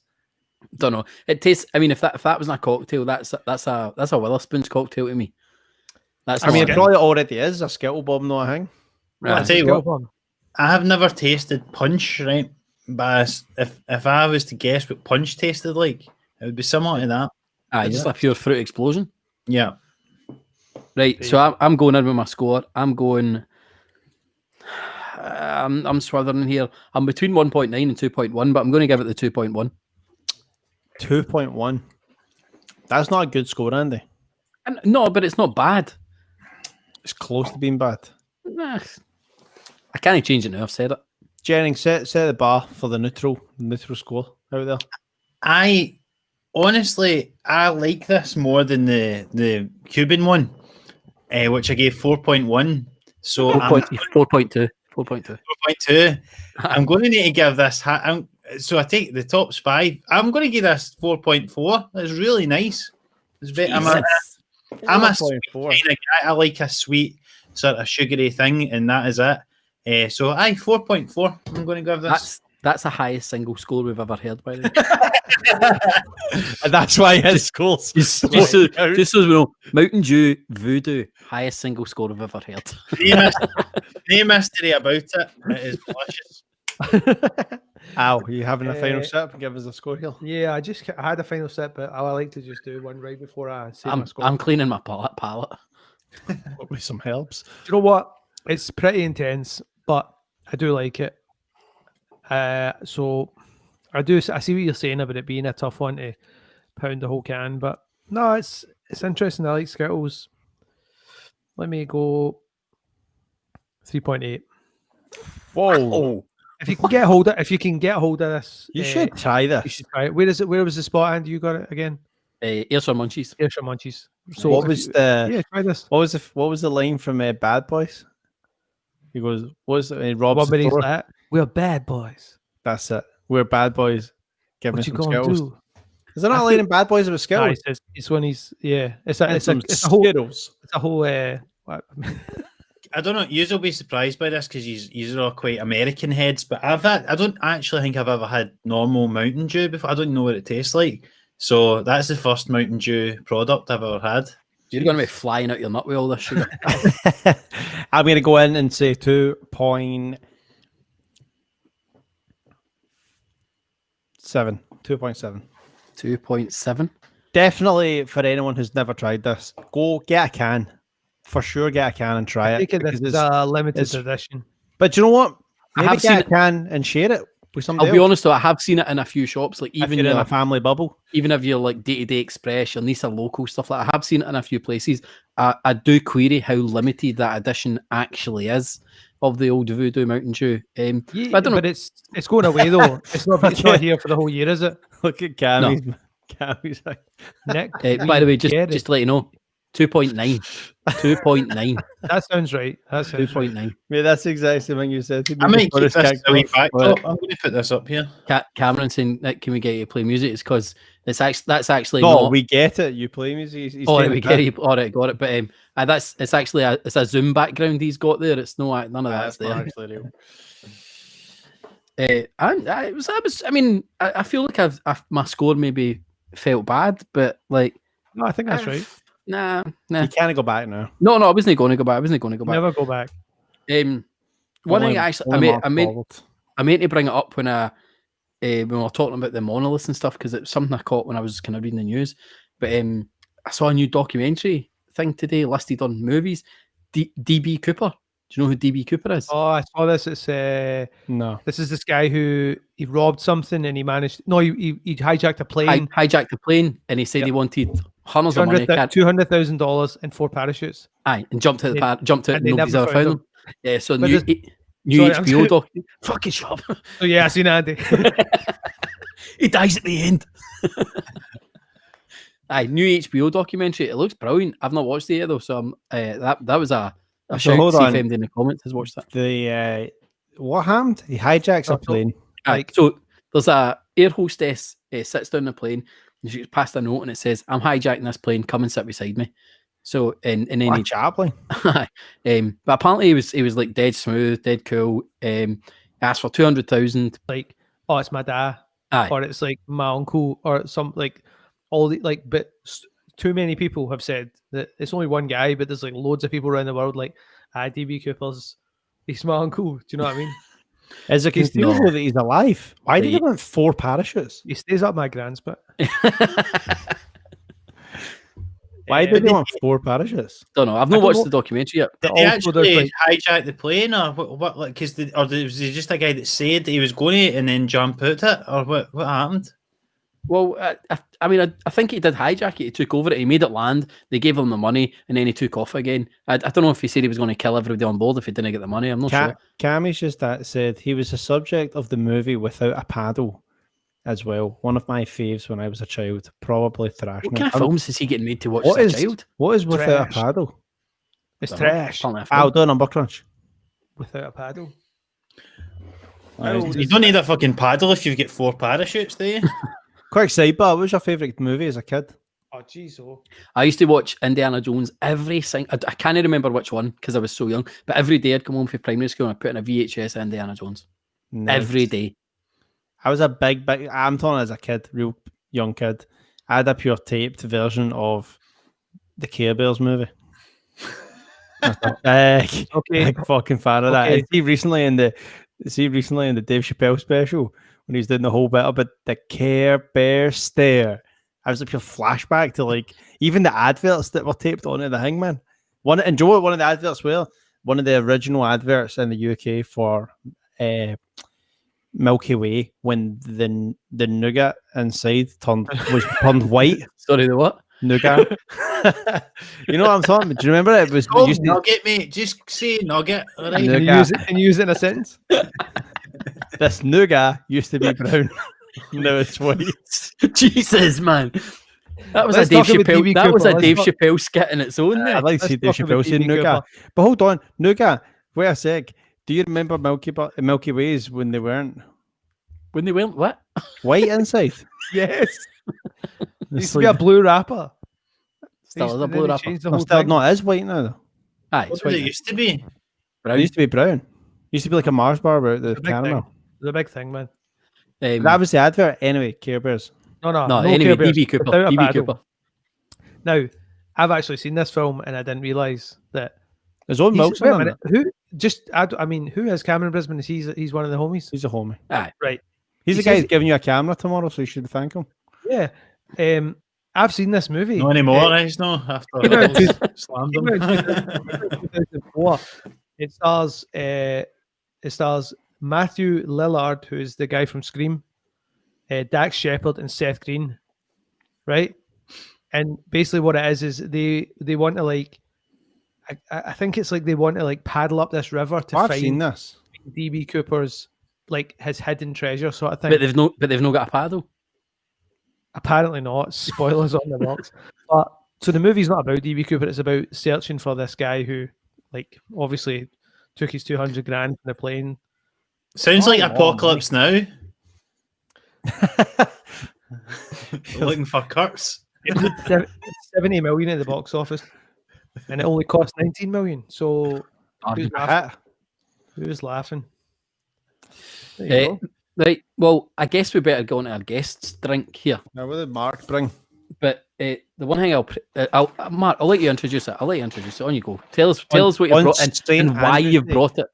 Don't know. It tastes. I mean, if that was in a cocktail, that's a Witherspoon's cocktail to me. That's. I mean, not it a- probably already is a Skittle bomb, no, I think. I'll Right. tell you Skittles what, one. I have never tasted punch, right? But if I was to guess what punch tasted like, it would be similar to that. Aye, just a pure fruit explosion. Yeah. Right. So I'm going in with my score. I'm going. I'm swithering here. I'm between 1.9 and 2.1, but I'm going to give it the 2.1. 2.1. That's not a good score, Andy. And, no, but it's not bad. It's close to being bad. Nah, I can't change it now. I've said it. Jennings, set the bar for the neutral score out there. I honestly like this more than the Cuban one, which I gave 4.1. So I'm 4.2. 4.2. 4.2. I'm going to need to give this. So I take the tops 5. I'm going to give this 4.4. That's really nice. I'm a 1.4. sweet kind of guy. I like a sweet sort of sugary thing, and that is it. So 4.4. I'm going to give this. That's the highest single score we've ever heard, by the way. And that's why his scores. Just so we know, Mountain Dew VooDew, highest single score I've ever heard. No mystery about it. It is delicious. Al, are you having a final sip? Give us a score here. Yeah, I had a final sip, but I like to just do one right before I say my score. I'm cleaning my palate. With some helps. Do you know what? It's pretty intense, but I do like it. So I see what you're saying about it being a tough one to pound the whole can, but no, it's interesting. I like Skittles. Let me go 3.8. Whoa! If you can get hold of this, You should try this. you should try it. Where was the spot, Andy? You got it again? Ears or munchies. Ayrshire Munchies. So what was the try this. what was the line from Bad Boys? He goes, "What was it? Rob's What the he's door." like, we're bad boys. That's it. We're bad boys. Giving What us you some gonna Skittles. do? Is there not a line in Bad Boys about Skittles? It's when he's It's And a some whole. Skittles. It's a whole. What? I don't know. You'll be surprised by this because you're all quite American heads, but I don't actually think I've ever had normal Mountain Dew before. I don't know what it tastes like. So that's the first Mountain Dew product I've ever had. You're going to be flying out your nut with all this sugar. I'm going to go in and say 2.7. 2.7. 2.7. Definitely for anyone who's never tried this, go get a can. For sure, get a can and try I it. think because this is a limited edition. But you know what? I Maybe have seen get a can and share it with somebody I'll be else. honest though, I have seen it in a few shops. Like If even you're in a family bubble. even if you're like Day-to-Day Express, your Nisa local stuff like that, I have seen it in a few places. I do query how limited that edition actually is of the old VooDew Mountain Dew. Yeah, but I don't know. but it's going away though. It's not here for the whole year, is it? Look at Cammy's. Cammy's like, Nick, By the way, just get it. to let you know, 2.9. 2.9. That sounds right. That sounds right. 2.9. mate, that's the exact same thing you said. To me I might before keep this silly fact but- up. I'm going to put this up here. Cameron saying, Nick, can we get you to play music? It's because that's actually No, not. we get it. You play music. He's Oh, saying we it get it. All right, got it. But it's actually it's a Zoom background he's got there. It's no none of that's there. actually real. I feel like my score maybe felt bad, but like No, I think that's right. Nah. You can't go back now. No, I wasn't going to go back. Never go back. One thing I meant to bring it up when we were talking about the monoliths and stuff because it's something I caught when I was kind of reading the news. But I saw a new documentary thing today listed on movies. DB Cooper. Do you know who DB Cooper is? Oh, I saw this. It's No. This is this guy who he robbed something and he managed. No, he hijacked a plane. Hijacked the plane and he said he wanted hundreds of money. $200,000 and 4 parachutes. Aye, and jumped out. Jumped out. and they Nobody's never ever found found them. Yeah, so But new sorry, I'm HBO sorry. doc. Fucking shop. Oh yeah, I seen Andy. He dies at the end. Aye, new HBO documentary. It looks brilliant. I've not watched it yet though, so that was a So shout. hold See if on. anybody in the comments has watched that. The what happened? He hijacks a So- plane. Aye, so there's a air hostess sits down the plane and she gets passed a note and it says, "I'm hijacking this plane. Come and sit beside me." So and then What he a Chaplin. but apparently he was like dead smooth, dead cool. Asked for 200,000. Like, oh, it's my dad, Aye. or it's like my uncle, or some like all the like. But too many people have said that it's only one guy, but there's like loads of people around the world like, DB Cooper's, he's my uncle. Do you know what I mean? Is it conceivable that he's alive? Why did he He- want 4 parachutes? He stays up my grand's, but Why did he want 4 parachutes? Don't know. I've not watched the documentary yet. but Did he also there's actually like hijack the plane, or what? Like, was he just a guy that said he was going to and then jump out it, or what? What happened? Well, I think he did hijack it. He took over it. He made it land. They gave him the money, and then he took off again. I don't know if he said he was going to kill everybody on board if he didn't get the money. I'm not sure. Cammy's just said he was the subject of the movie Without a Paddle as well. One of my faves when I was a child. Probably Thrashing. What kind of films is he getting made to watch What as is a child? What is Without a Trash. Paddle? it's Don't know. trash Apparently a film. I'll do a number crunch. without a paddle. You don't need a fucking paddle if you've got 4 parachutes, do you? Quick sidebar, what was your favourite movie as a kid? Oh, jeez, oh. I used to watch Indiana Jones every single. I can't remember which one because I was so young. But every day I'd come home from primary school and I'd put in a VHS of Indiana Jones every day. I was a big. I'm talking as a kid, real young kid. I had a pure taped version of the Care Bears movie. Okay. Big fucking fan of that. Okay. And see recently in the Dave Chappelle special when he's doing the whole bit about the Care Bear stare. I was a pure flashback to like even the adverts that were taped onto the thing, man. One and Joe, one of the adverts were one of the original adverts in the UK for Milky Way when the nougat inside was turned white. Sorry, the what? Nougat. You know what I'm talking about? Do you remember it? It was Oh, used to- nugget, mate. Just say nugget. All right. Can you use it in a sentence? this nougat used to be brown. Now it's white. Jesus, man. That was Let's a Dave talk about Chappelle. DB That was a Cooper. Dave Let's talk- Chappelle skit in its own. There. I'd like to see Let's Dave talk about Chappelle saying DB nougat. Cooper. But hold on, nougat. Wait a sec. Do you remember Milky Ways when they weren't When they went, what? white inside? Yes. It It's used to be a blue wrapper. Still is a blue wrapper. Changed the no, whole still thing. not. It is white now. Though. Aye, What it's did it white. used to be? It Brown. used to be brown. It used to be like a Mars bar about the It's a big caramel. thing. It's a big thing, man. That was the advert. Anyway, Care Bears. No, anyway, Care Bears, DB Cooper. without a DB paddle. Cooper. Now, I've actually seen this film and I didn't realise that. There's Owen Wait Wilson a on minute, it. who? Just, I mean, who is Cameron Brisbane? He's one of the homies. He's a homie. Aye. Right. He's He the guy says- who's giving you a camera tomorrow, so you should thank him. Yeah. I've seen this movie. No anymore, it's no. After Came out all those slammed Came out in them. 2004. It stars Matthew Lillard, who is the guy from Scream, Dax Shepard, and Seth Green. Right. And basically, what it is they want to like. I think it's like they want to like paddle up this river to I've seen find this. DB Cooper's like his hidden treasure sort of thing. But they've not got a paddle. Apparently not. Spoilers on the box. But so the movie's not about DB Cooper. It's about searching for this guy who, like, obviously took his 200 grand from the plane. Sounds like Oh, Apocalypse Now. Looking for Kurtz. It's 70 million at the box office, and it only cost 19 million. So who's laughing? Who's laughing? There you go. Right. Well, I guess we better go on to our guest's drink here. Now, what did Mark bring? But the one thing Mark, I'll let you introduce it. On you go. Tell us what you brought in Stayin and why Andrew's you've Day. brought it.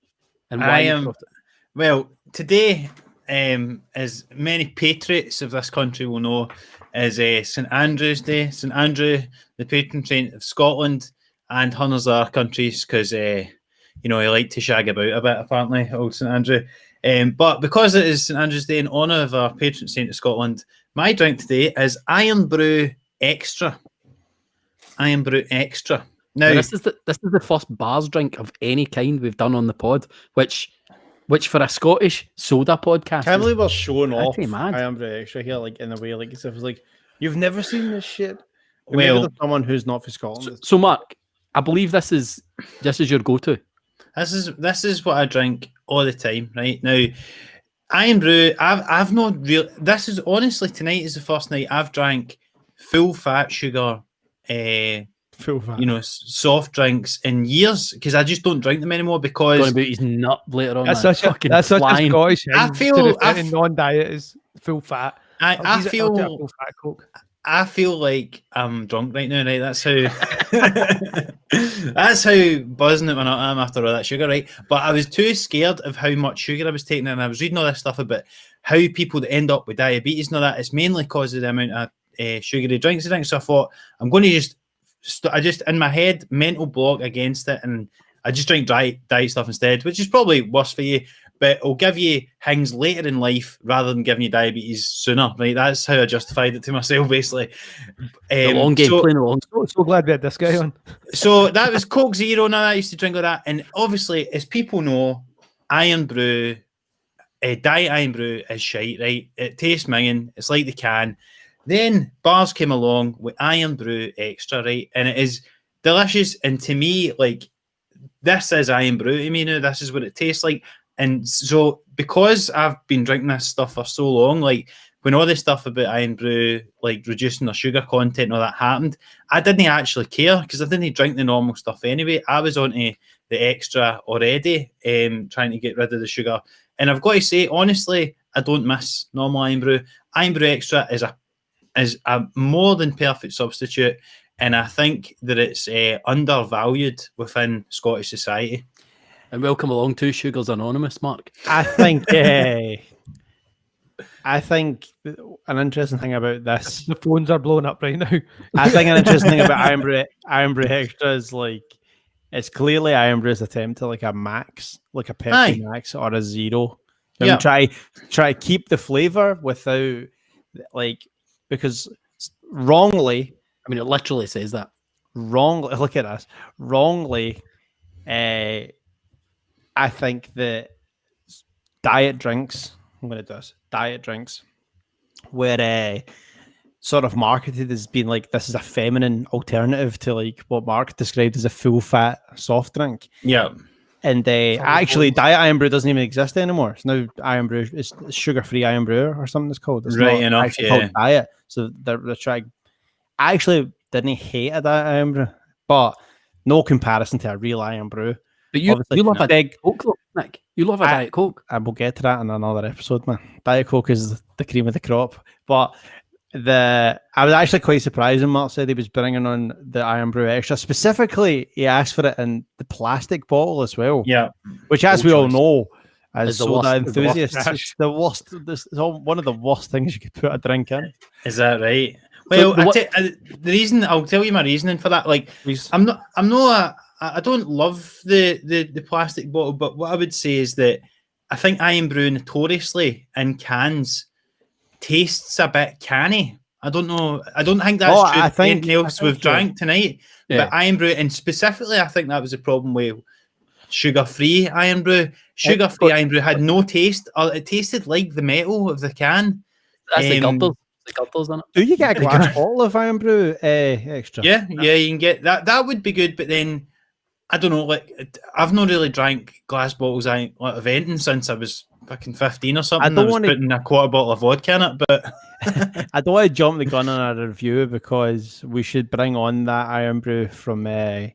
And why you am- brought it. Well, today, as many patriots of this country will know, is St Andrew's Day. St Andrew, the patron saint of Scotland and hundreds of other countries, because he liked to shag about a bit, apparently, old St Andrew. But because it is St Andrew's Day in honour of our patron saint of Scotland, my drink today is Irn Bru Xtra. Irn Bru Xtra. Now, This is the first bars drink of any kind we've done on the pod, which for a Scottish soda podcast, Can't is believe we're showing off. pretty mad. I am very extra here, like in a way, like it's like you've never seen this shit. Well- Maybe there's someone who's not for Scotland. So Mark, I believe this is your go-to. This is what I drink all the time, right? Now, Irn Bru, I've not real. This is honestly tonight is the first night I've drank full fat sugar, Full fat. soft drinks in years, because I just don't drink them anymore Going because about his nut later on. That's man. such a Fucking that's such a flying. Scottish thing. I to feel- refer I to f- non-diet is full fat. I I'll take a feel full fat Coke. I feel like I'm drunk right now, right? That's how that's how buzzing at my nut I am after all that sugar, right? But I was too scared of how much sugar I was taking, and I was reading all this stuff about how people that end up with diabetes and all that, it's mainly because of the amount of sugary drinks they drink. So I thought I'm going to I just in my head mental block against it, and I just drink diet stuff instead, which is probably worse for you. But it'll give you things later in life rather than giving you diabetes sooner, right? That's how I justified it to myself, basically. The long game, so, playing the long. So glad we had this guy on. so that was Coke Zero. Now I used to drink like that, and obviously, as people know, Irn Bru, diet Irn Bru is shite, right? It tastes minging. It's like the can. Then bars came along with Irn Bru Xtra, right? And it is delicious. And to me, like, this is Irn Bru to me now. This is what it tastes like. And so because I've been drinking this stuff for so long, like when all this stuff about Irn Bru, like reducing their sugar content and all that happened, I didn't actually care because I didn't drink the normal stuff anyway. I was onto the extra already, trying to get rid of the sugar. And I've got to say, honestly, I don't miss normal Irn Bru. Irn Bru Xtra is a more than perfect substitute, and I think that it's undervalued within Scottish society. And welcome along to Sugars Anonymous, Mark. I think an interesting thing about this. The phones are blowing up right now. I think an interesting thing about Irn Bru Xtra is like it's clearly Irn Bru's attempt to like a max, like a Pepsi Max or a Zero. Yeah. Try to keep the flavor without like because wrongly. I mean, it literally says that. Wrongly, look at us. Wrongly, I think that diet drinks. I'm going to do this. Diet drinks, where sort of marketed as being like this is a feminine alternative to like what Mark described as a full fat soft drink. Yeah. And actually, Diet Irn Bru doesn't even exist anymore. It's now Irn Bru. It's sugar-free Irn Bru or something. It's called. It's right not enough. actually Yeah. called Diet. So they're trying. I actually didn't hate a Diet Irn Bru, but no comparison to a real Irn Bru. But you love a big Coke, though, Nick. You love a Diet Coke. I will get to that in another episode, man. Diet Coke is the cream of the crop. But I was actually quite surprised when Mark said he was bringing on the Irn Bru Xtra. Specifically, he asked for it in the plastic bottle as well. Yeah. Which, as we all know, as Is the soda worst- enthusiasts, the worst it's the worst. It's one of the worst things you could put a drink in. Is that right? Well, So the reason I'll tell you my reasoning for that. Like, Please. I don't love the plastic bottle, but what I would say is that I think Irn Bru notoriously in cans tastes a bit canny. I don't know. I don't think that's true. I think anything else we've drank tonight, Yeah. but Irn Bru, and specifically, I think that was the problem with sugar-free Irn Bru. Sugar-free Irn Bru had no taste. It tasted like the metal of the can. That's the gulpers. The gulpers on it. Do you get a glass bottle of Irn Bru Extra? Yeah, you can get that. That would be good, but then I don't know. Like, I've not really drank glass bottles of anything since I was fucking 15 or something. I was putting a quarter bottle of vodka in it, but I don't want to jump the gun on our review because we should bring on that Irn Bru from the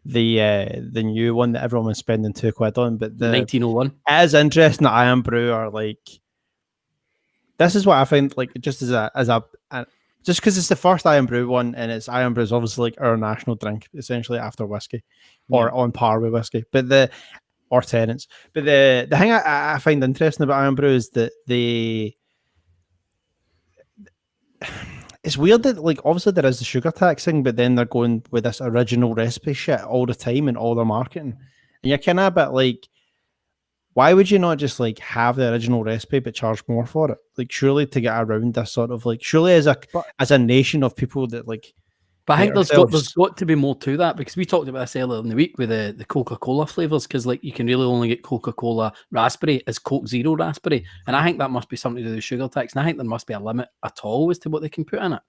new one that everyone was spending £2 on. But the 1901. It is interesting that Irn Bru are like. This is what I find like just as a just because it's the first Irn Bru one and it's Irn Bru is obviously like our national drink essentially after whiskey or on par with whiskey, or Tennent's. But the thing I find interesting about Irn Bru is that it's weird that like obviously there is the sugar tax thing, but then they're going with this original recipe shit all the time in all their marketing, and you're kind of a bit like. Why would you not just like have the original recipe but charge more for it? Like surely to get around this sort of like surely as a nation of people that like. But I think there's got to be more to that because we talked about this earlier in the week with the Coca-Cola flavors because like you can really only get Coca-Cola raspberry as Coke Zero raspberry, and I think that must be something to do with sugar tax, and I think there must be a limit at all as to what they can put in it.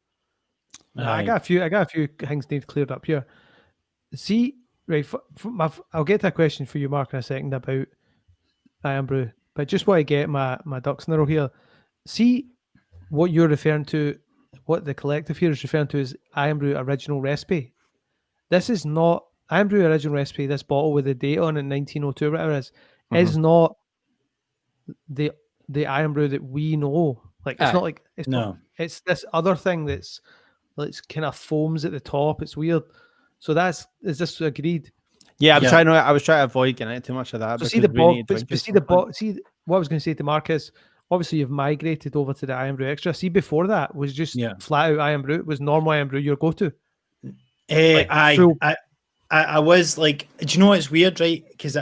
I got a few things need cleared up here. See, right, I'll get to a question for you, Mark, in a second about Irn Bru, but just want to get my ducks in a row here. See what you're referring to, what the collective here is referring to as Irn Bru original recipe. This is not Irn Bru original recipe. This bottle with the date on it, 1902, whatever it is not the Irn Bru that we know. Like it's not like it's this other thing that's kind of foams at the top. It's weird. So is this agreed? Yeah, I was trying to avoid getting into too much of that. So see what I was going to say to Mark is obviously you've migrated over to the Irn Bru Xtra. See, before that was just flat out Irn Bru. It was normal Irn Bru your go-to. I was like, do you know what's weird, right? Because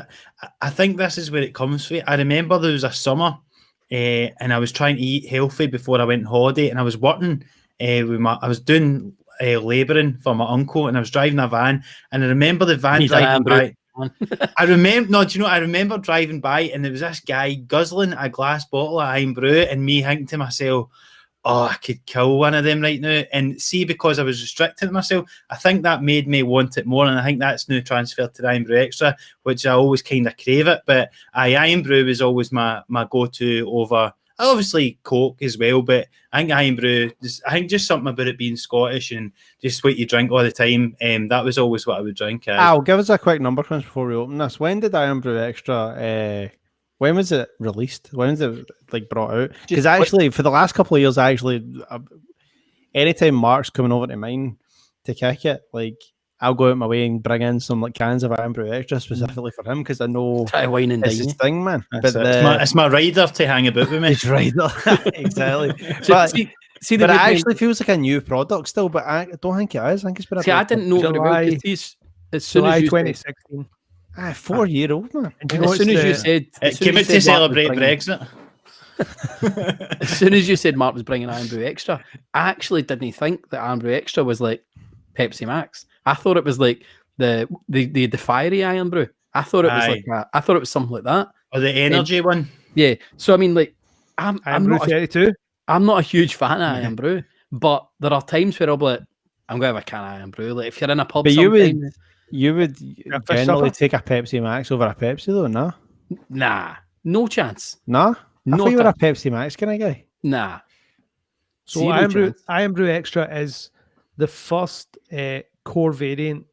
I think this is where it comes from. I remember there was a summer and I was trying to eat healthy before I went on holiday, and I was working I was doing labouring for my uncle, and I was driving a van, and I remember the van driving by. I remember driving by, and there was this guy guzzling a glass bottle of Irn Bru, and me thinking to myself, "Oh, I could kill one of them right now." And see, because I was restricting myself, I think that made me want it more, and I think that's now transferred to the Irn Bru Xtra, which I always kind of crave it. But Irn Bru was always my go-to over. obviously Coke as well, but I think Irn Bru, I think just something about it being Scottish and just what you drink all the time. That was always what I would drink. Al, give us a quick number crunch before we open this. When did Irn Bru Xtra? When was it released? When was it like brought out? Because actually, for the last couple of years, anytime Mark's coming over to mine to kick it, like I'll go out my way and bring in some like cans of Irn Bru Xtra specifically for him because I know Try wine and it's dine. his thing, man. But it's my rider to hang about with me. It's rider, exactly. So, But, see but the it good actually feels like a new product still. But I don't think it is. I think it's been. I didn't know what it July- was. 'Cause as soon July as you 2016. 4-year-old man. And do you know as soon what's as you the- said, It came out to celebrate Brexit. as soon as you said Mark was bringing Irn Bru Xtra, I actually didn't think that Irn Bru Xtra was like Pepsi Max. I thought it was like the fiery Irn Bru. I thought it was like that. I thought it was something like that. Or the energy one. Yeah. So I mean, like, I'm Irn Bru not 32. I'm not a huge fan of Irn Bru, but there are times where I'll be like, I'm going to have a can of Irn Bru. Like if you're in a pub, But sometime- you would for generally supper? take a Pepsi Max over a Pepsi though, nah? nah, no chance. Nah? I Not thought you were a- a Pepsi Max kind of guy. Nah. So Zero Irn Bru chance. Xtra is the first core variant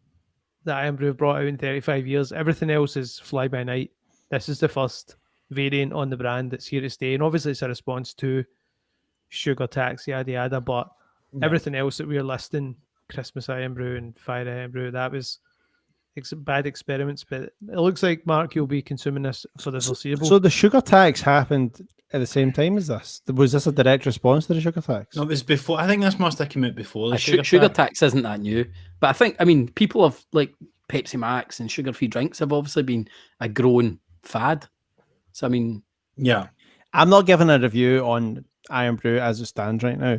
that Irn Bru have brought out in 35 years. Everything else is fly by night. This is the first variant on the brand that's here to stay. And obviously it's a response to sugar tax, yada yada. But everything else that we're listing, Christmas Irn Bru and Fire Irn Bru, that was bad experiments. But it looks like, Mark, you'll be consuming this for the foreseeable. So the sugar tax happened at the same time as this? Was this a direct response to the sugar tax? No, it was before. I think this must have come out before the Sugar tax isn't that new, but I mean, people have like Pepsi Max and sugar-free drinks have obviously been a growing fad. So I mean, Yeah. I'm not giving a review on Irn Bru as it stands right now,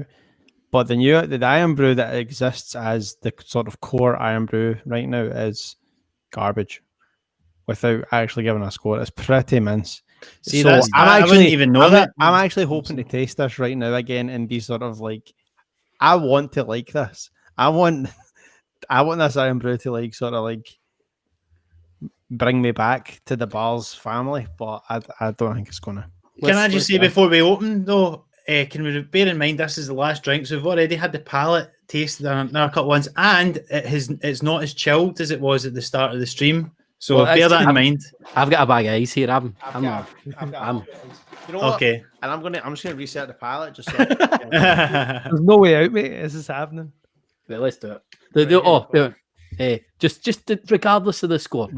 but the Irn Bru that exists as the sort of core Irn Bru right now is garbage. Without actually giving a score, it's pretty mince. See, So I wouldn't even know that. I'm actually hoping to taste this right now again and be sort of like, I want to like this. I want this Irn Bru to like sort of like bring me back to the Bars family, but I don't think it's gonna. Can I just say before we open though, can we bear in mind this is the last drink, so we've already had the palate tasted another couple ones, and it's not as chilled as it was at the start of the stream. So Well, bear that in I'm- mind. I've got a bag of ice here. I'm You know what? Okay. And I'm just gonna reset the palette just so. There's no way out, mate. This is happening. Well, let's do it. Just regardless of the score.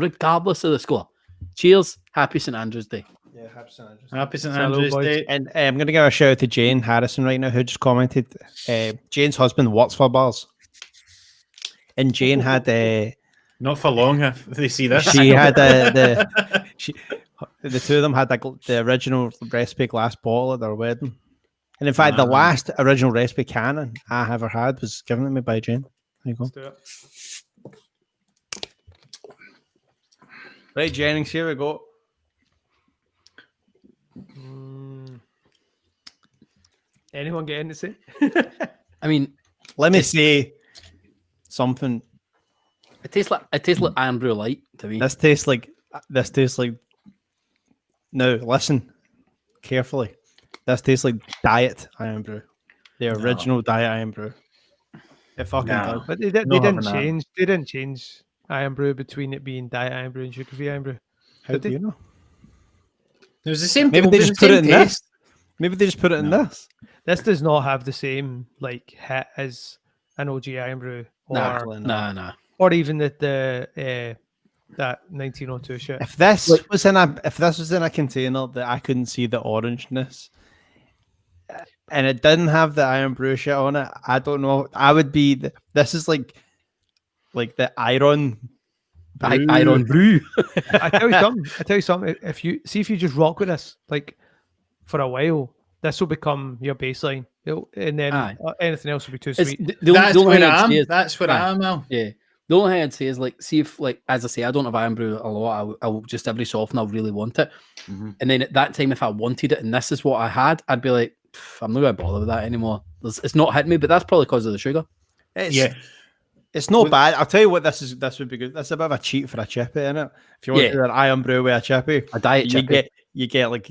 Cheers. Happy St Andrew's Day. Yeah, Happy St Hello, Andrew's boys. Day. And I'm going to give a shout out to Jane Harrison right now, who just commented. Jane's husband works for Bars, and Jane had Not for long if they see this. she had the two of them had the original recipe glass bottle at their wedding, and in fact, the last original recipe cannon I ever had was given to me by Jane. There you go. Let's do it. Right, Jennings, here we go. Anyone get in to say? I mean, Let me say something. it tastes like Irn Bru Light to me. This tastes like. Now listen carefully. This tastes like Diet Irn Bru, the original Diet Irn Bru. It fucking does. But they Not didn't having that. change. They didn't change Irn Bru between it being Diet Irn Bru and sugar-free Irn Bru. How do you know? It was the same. Maybe they was just the put it same in taste. this. Maybe they just put it in this. This does not have the same like hit as an OG Irn Bru Nah. or even that 1902 shit. If this was in a container that I couldn't see the orangeness, and it didn't have the Irn Bru shit on it, I don't know. I would be. This is like the Irn Irn Bru. I tell you something. If you just rock with this, like for a while, this will become your baseline, and then Aye. anything else will be too It's sweet. That's only where thing I I'd am. say is- That's where I am now. Yeah. The only thing I'd say is like, see if like, as I say, I don't have Irn Bru a lot. I'll just every so often I'll really want it. And then at that time, if I wanted it and this is what I had, I'd be like, I'm not going to bother with that anymore. It's not hitting me, but that's probably because of the sugar. It's, Yeah. It's not bad. I'll tell you what, this would be good. That's a bit of a cheat for a chippy, isn't it? If you want to do an Irn Bru with a chippy, A diet chippy. you get like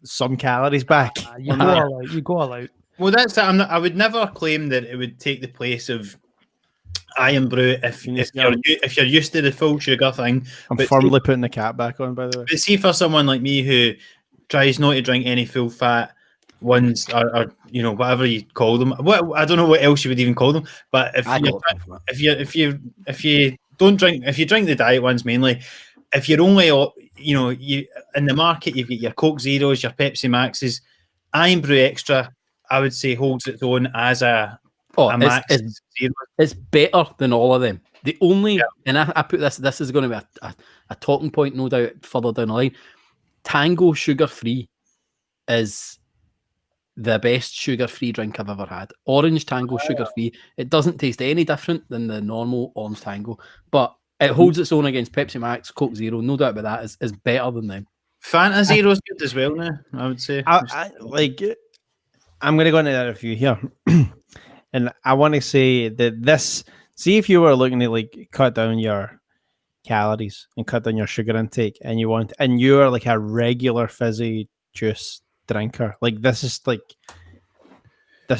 some calories back. You go all out. You go all out. Well, that's it. I would never claim that it would take the place of Irn Bru if you're used to the full sugar thing. I'm But firmly putting the cap back on, by the way. But see, for someone like me who tries not to drink any full fat ones, or whatever you call them, I don't know what else you would even call them. But if you don't drink, if you drink the diet ones mainly, if you're only you in the market, you've got your Coke Zeros, your Pepsi Maxes, Irn Bru Xtra, I would say holds its own as a max. It's better than all of them. The only, and I put this is going to be a talking point, no doubt, further down the line. Tango sugar-free is the best sugar-free drink I've ever had. Orange Tango sugar-free. It doesn't taste any different than the normal Orange Tango, but it holds its own against Pepsi Max, Coke Zero. No doubt about that. Is better than them. Fanta Zero's good as well now, I would say. I'm going to go into that review here. And I want to say that see if you were looking to like cut down your calories and cut down your sugar intake, and you're like a regular fizzy juice drinker, like this is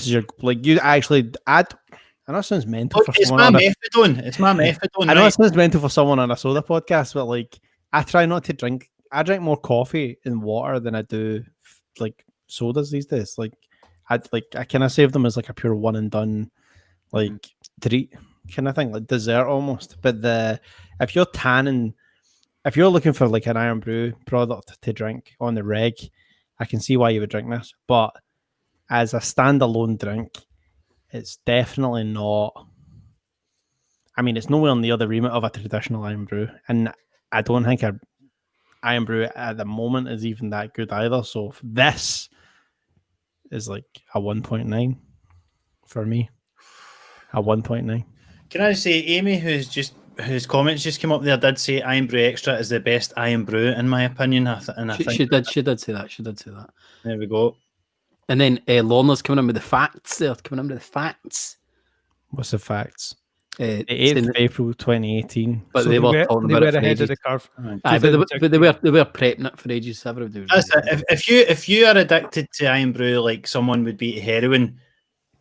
your, like, you actually I know it sounds mental for someone. It's my methadone. I know it sounds mental for someone on a soda podcast, but like I try not to drink. I drink more coffee and water than I do like sodas these days. Like I kind of save them as like a pure one and done, like treat kind of thing, like dessert almost. But if you're looking for like an Irn Bru product to drink on the reg, I can see why you would drink this. But as a standalone drink, it's definitely not. I mean, it's nowhere near the remit of a traditional Irn Bru, and I don't think Irn Bru at the moment is even that good either. So this is like a 1.9 for me. A 1.9. Can I say, Amy, whose comments just came up there, did say Irn Bru Xtra is the best Irn Bru in my opinion. She did say that. There we go. And then Lorna's coming in with the facts. What's the facts? The 8th of April 2018. But So they were talking about it for ahead of ages. the curve. Aye, but they were prepping it for ages. If you are addicted to Irn Bru like someone would be to heroin,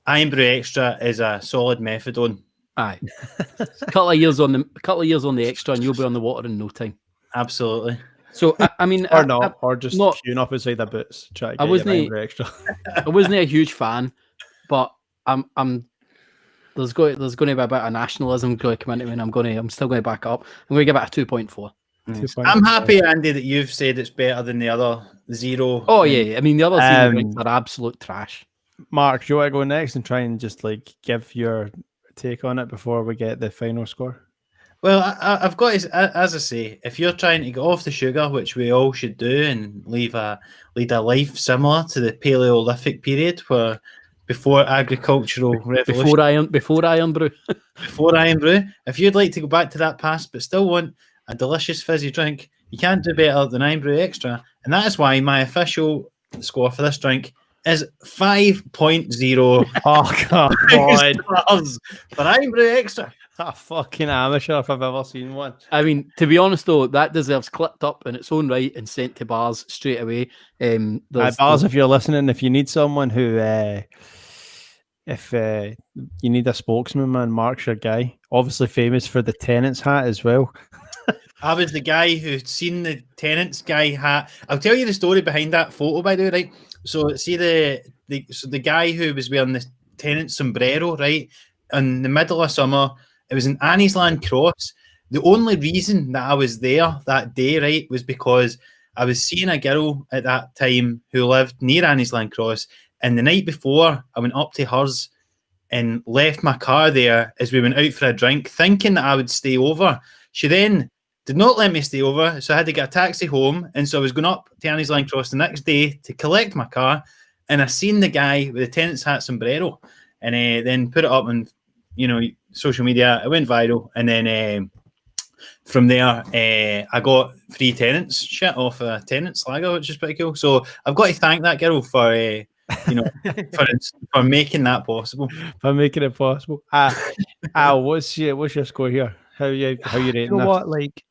Irn Bru Xtra is a solid methadone. Aye, couple of years on the Xtra, and you'll be on the water in no time. Absolutely. So I mean, or just not queuing up inside the boots. Try to get I wasn't extra. I wasn't a huge fan, but I'm. There's going to be a bit of nationalism going to come into me, and I'm still going to back up. I'm going to give it a 2.4. I'm happy, Andy, that you've said it's better than the other zero. Oh yeah, I mean the other zero drinks are absolute trash. Mark, do you want to go next and try and just like give your take on it before we get the final score? Well, I've got to, as I say, if you're trying to get off the sugar, which we all should do, and lead a life similar to the Paleolithic period, where before agricultural revolution, before Irn Bru, before Irn Bru, if you'd like to go back to that past but still want a delicious fizzy drink, you can't do better than Irn Bru Xtra, and that is why my official score for this drink is 5.0. Oh God! For Irn Bru Xtra. A fucking amateur if I've ever seen one. I mean, to be honest though, that deserves clipped up in its own right and sent to bars straight away. Bars, if you're listening, if you need someone who, if you need a spokesman, man, Mark's your guy. Obviously famous for the Tenants hat as well. I was the guy who'd seen the Tenants guy hat. I'll tell you the story behind that photo, by the way, right? So see the guy who was wearing the Tenants sombrero, right? In the middle of summer, it was in Anniesland Cross. The only reason that I was there that day, right, was because I was seeing a girl at that time who lived near Anniesland Cross. And the night before, I went up to hers and left my car there as we went out for a drink, thinking that I would stay over. She then did not let me stay over, so I had to get a taxi home. And so I was going up to Anniesland Cross the next day to collect my car. And I seen the guy with the Tenants hat sombrero, and then put it up on, social media. It went viral, and then from there, I got free Tenants shit off a Tenants lager, which is pretty cool. So I've got to thank that girl for you know, for making that possible. For making it possible. Al, what's your score here? How you rating You know this? what? Like,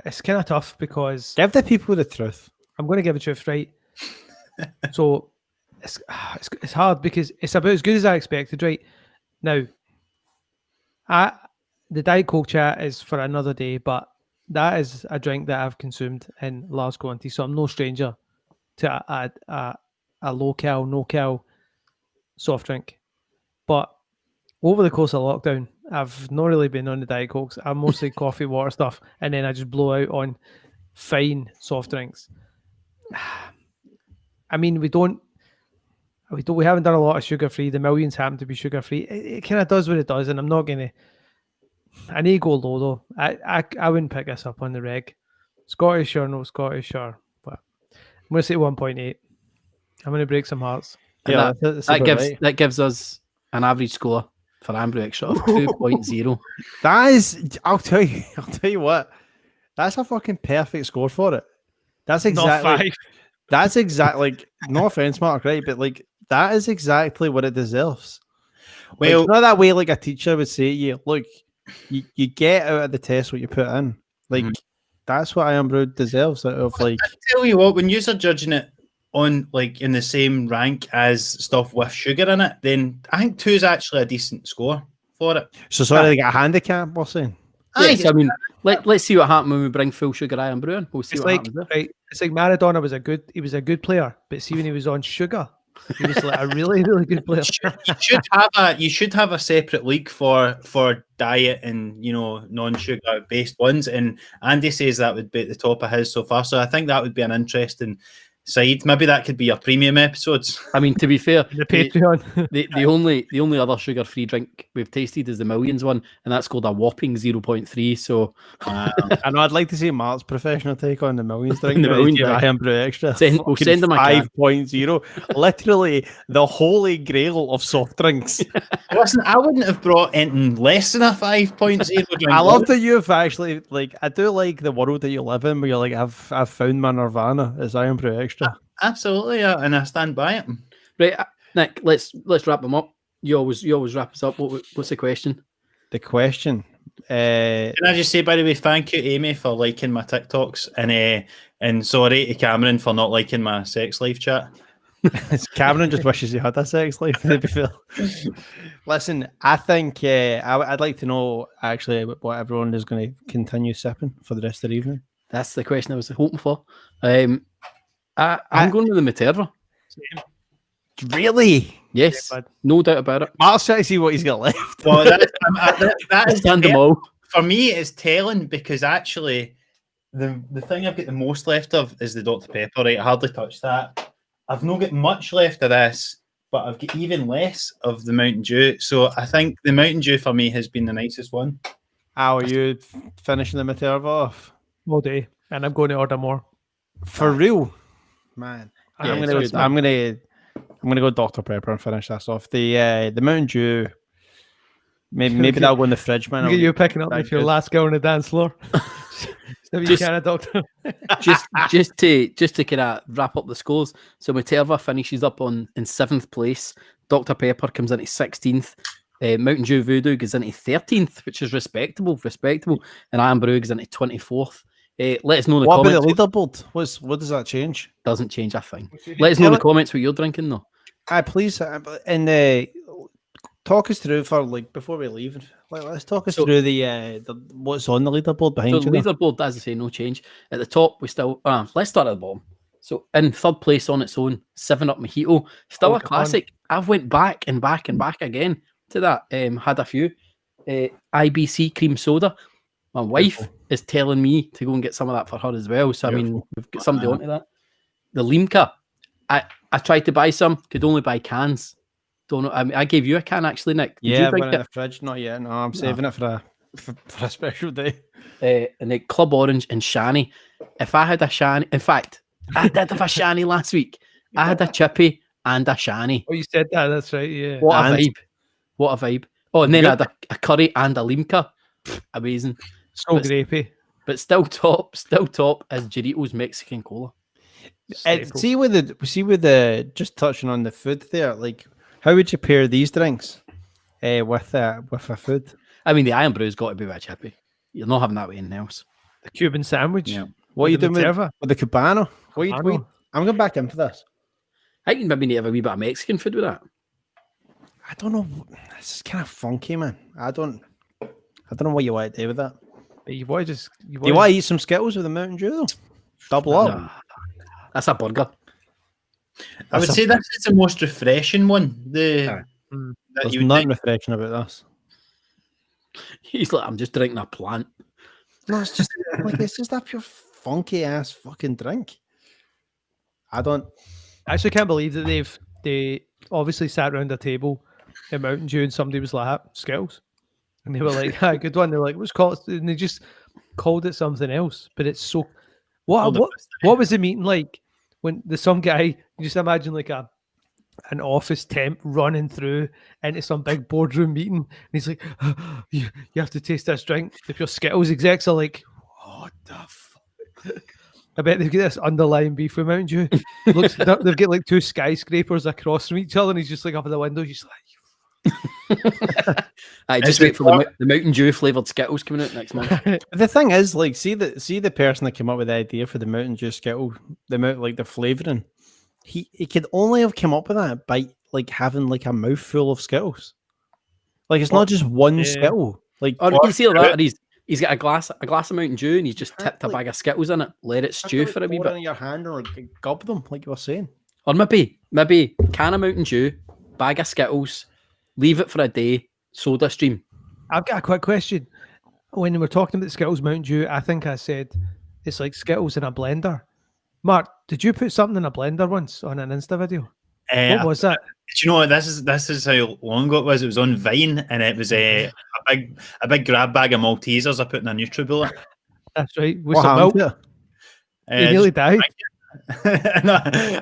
it's kind of tough because Give the people the truth. I'm going to give the truth, right? So it's hard because it's about as good as I expected, right? Now, the Diet Coke chat is for another day, but that is a drink that I've consumed in large quantity, so I'm no stranger to a low-cal, no-cal soft drink. But over the course of lockdown, I've not really been on the Diet Cokes. I'm mostly coffee, water stuff, and then I just blow out on fine soft drinks. I mean, we haven't done a lot of sugar free. The millions happen to be sugar free. It kind of does what it does, and I'm not gonna. I need to go low though. I wouldn't pick this up on the reg. Scottish or no Scottish or, but I'm gonna say 1.8. I'm gonna break some hearts. And Yeah, that gives us an average score for Irn Bru Xtra of 2.0. That is, I'll tell you what, that's a fucking perfect score for it. That's exactly. Not 5. That's exactly, like, no offense, Mark, right? But like, that is exactly what it deserves. Well, like, not that way, like a teacher would say to you, look, you get out of the test what you put in. Like, that's what Irn Bru deserves. Out of like, I tell you what, when you're judging it on like in the same rank as stuff with sugar in it, then I think 2 is actually a decent score for it. so sorry, they got a handicap, we're saying. Yes, I mean, let's see what happens when we bring full sugar Irn Bru in. We'll see It's what like, happens there. right, it's like Maradona was a good player, but see when he was on sugar, he was like a really, really good player. You should have a separate league for diet and, you know, non-sugar based ones. And Andy says that would be at the top of his so far. So I think that would be an interesting side. Maybe that could be your premium episodes. I mean, to be fair, The Patreon. the only other sugar-free drink we've tasted is the Millions one, and that's called a whopping 0.3. So I know I'd like to see Mark's professional take on the Millions drink. The Millions drink. Irn Bru Xtra. We'll send them a can. 5.0. Literally the holy grail of soft drinks. Listen, I wouldn't have brought anything less than a 5.0 drink. I love that you've actually, like, I do like the world that you live in where you're like, I've found my nirvana as Irn Bru Xtra. Absolutely, yeah, and I stand by it. Right, Nick, let's wrap them up. You always wrap us up. What's the question? The question. Can I just say, by the way, thank you, Amy, for liking my TikToks, and sorry to Cameron for not liking my sex life chat. Cameron just wishes he had a sex life, to be fair. Listen, I think I'd like to know actually what everyone is going to continue sipping for the rest of the evening. That's the question I was hoping for. I'm going with the Materva. Really? Yes, Yeah, no doubt about it. Mark's trying to see what he's got left. Well, that is Stand them all. for me. It's telling because actually, the thing I've got the most left of is the Dr. Pepper. Right, I hardly touched that. I've not got much left of this, but I've got even less of the Mountain Dew. So I think the Mountain Dew for me has been the nicest one. How are you finishing the Materva off? All day, and I'm going to order more. For real, man. Yeah, I'm gonna go Dr. Pepper and finish this off. The Mountain Dew. Maybe that'll go in the fridge, man. Look at you picking up that with your good. last girl on the dance floor. So you Just- can, Doctor. just to kind of wrap up the scores. So Materva finishes up in 7th place. Dr. Pepper comes into 16th. Mountain Dew VooDew goes into 13th, which is respectable. And Irn Bru goes into 24th. Let us know in the What about comments. the leaderboard? What does that change? Doesn't change a thing. Let us know in the comments what you're drinking though. Please, and talk us through for like before we leave. Let's talk us through the what's on the leaderboard behind So you. the leaderboard, as I say, no change. At the top, we still let's start at the bottom. So in 3rd place on its own, 7-Up Mojito, still a classic. I've went back and back and back again to that. Had a few. IBC cream soda. My wife is telling me to go and get some of that for her as well. So I mean, we've got somebody onto that. The Limca, I tried to buy some, could only buy cans. Don't know. I mean, I gave you a can actually, Nick. Did you I've drink got it in it? the fridge. Not yet. No, I'm saving it for a special day. And the Club Orange and Shani. If I had a Shani, in fact, I did have a Shani last week. I had a Chippy and a Shani. Oh, you said that. That's right. Yeah. What a And- vibe. What a vibe. Oh, and then I had a curry and a Limca. Amazing. So grapey. But still top is Doritos Mexican Cola. Staple. See with the just touching on the food there, like how would you pair these drinks with a food? I mean, the Irn Bru's got to be with a chippy. You're not having that with anything else. The Cuban sandwich. Yeah. What are you the doing Materva. with the Cubano? Cubano. I'm going back in for this. I think maybe need to have a wee bit of Mexican food with that. I don't know. This is kind of funky, man. I don't know what you want to do with that. But you want to just Do you want to eat some Skittles with a Mountain Dew though? Double up. Nah, that's a burger. I would say this is the most refreshing one. That There's you would nothing think. refreshing about this. He's like, I'm just drinking a plant. No, it's just like it's just a pure funky ass fucking drink. I actually can't believe that they obviously sat around a table in Mountain Dew and somebody was like, Skittles. And they were like, ah, good one. They're like, what's called? And they just called it something else. But it's so what was the meeting like when some guy, you just imagine like an office temp running through into some big boardroom meeting, and he's like, you have to taste this drink. If your Skittles execs are like, what the fuck? I bet they've got this underlying beef with Mountain Dew. They've got like two skyscrapers across from each other, and he's just like up at the window, he's like, I just wait for the Mountain Dew flavoured Skittles coming out next month. The thing is, like, see the person that came up with the idea for the Mountain Dew Skittle, the flavouring. He could only have come up with that by like having like a mouthful of Skittles. Like it's not just one Skittle. Like Or you can see that he's got a glass of Mountain Dew and he's just tipped a bag of Skittles in it, let it stew for a wee bit. In your hand or like gob them, like you were saying. Or maybe can of Mountain Dew, bag of Skittles, leave it for a day, soda stream. I've got a quick question. When we're talking about Skittles Mountain Dew, I think I said it's like Skittles in a blender. Mark, did you put something in a blender once on an Insta video? What was that? Do you know what this is how long ago it was? It was on Vine, and it was a big grab bag of Maltesers I put in a NutriBullet. That's right. With What some happened milk. to it? He nearly died. And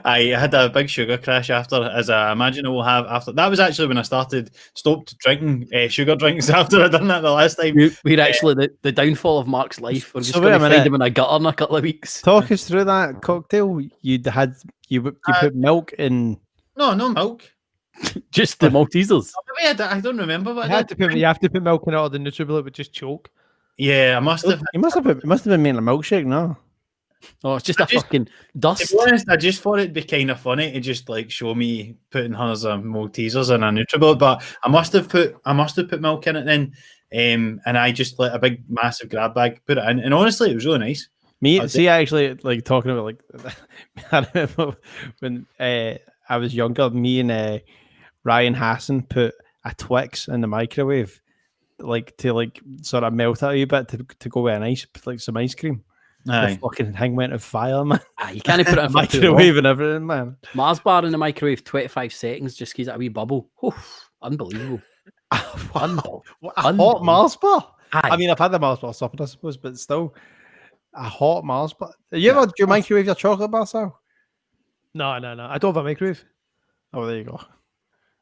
I had a big sugar crash after, as I imagine I will have after. That was actually when I stopped drinking sugar drinks after I'd done that the last time. We're actually the downfall of Mark's life. We're just So going wait to a find minute. him in a gutter in a couple of weeks. Talk us through that cocktail. You put milk in. No milk. Just the Maltesers. Maybe I don't remember what You I have did. you have to put milk in it or the NutriBullet would just choke. Yeah, I must have. It must have been making a milkshake. No. Oh, it's just a fucking To dust. be honest, I just thought it'd be kind of funny to just like show me putting hundreds of Maltesers in a NutriBullet, but I must have put milk in it then, and I just let a big massive grab bag put it in, and honestly, it was really nice. I actually like talking about like I remember when I was younger. Me and Ryan Hassan put a Twix in the microwave, like to like sort of melt it a wee bit to go with some ice cream. Aye. The fucking thing went on fire, man. You can't put it in for too long. Microwave and everything, man. Mars bar in the microwave 25 seconds just gives it a wee bubble. Oof, unbelievable. Wow. A hot Mars bar? Aye. I mean, I've had the Mars bar supper, I suppose, but still, a hot Mars bar. Do you microwave your chocolate bar, Sal? No. I don't have a microwave. Oh, there you go.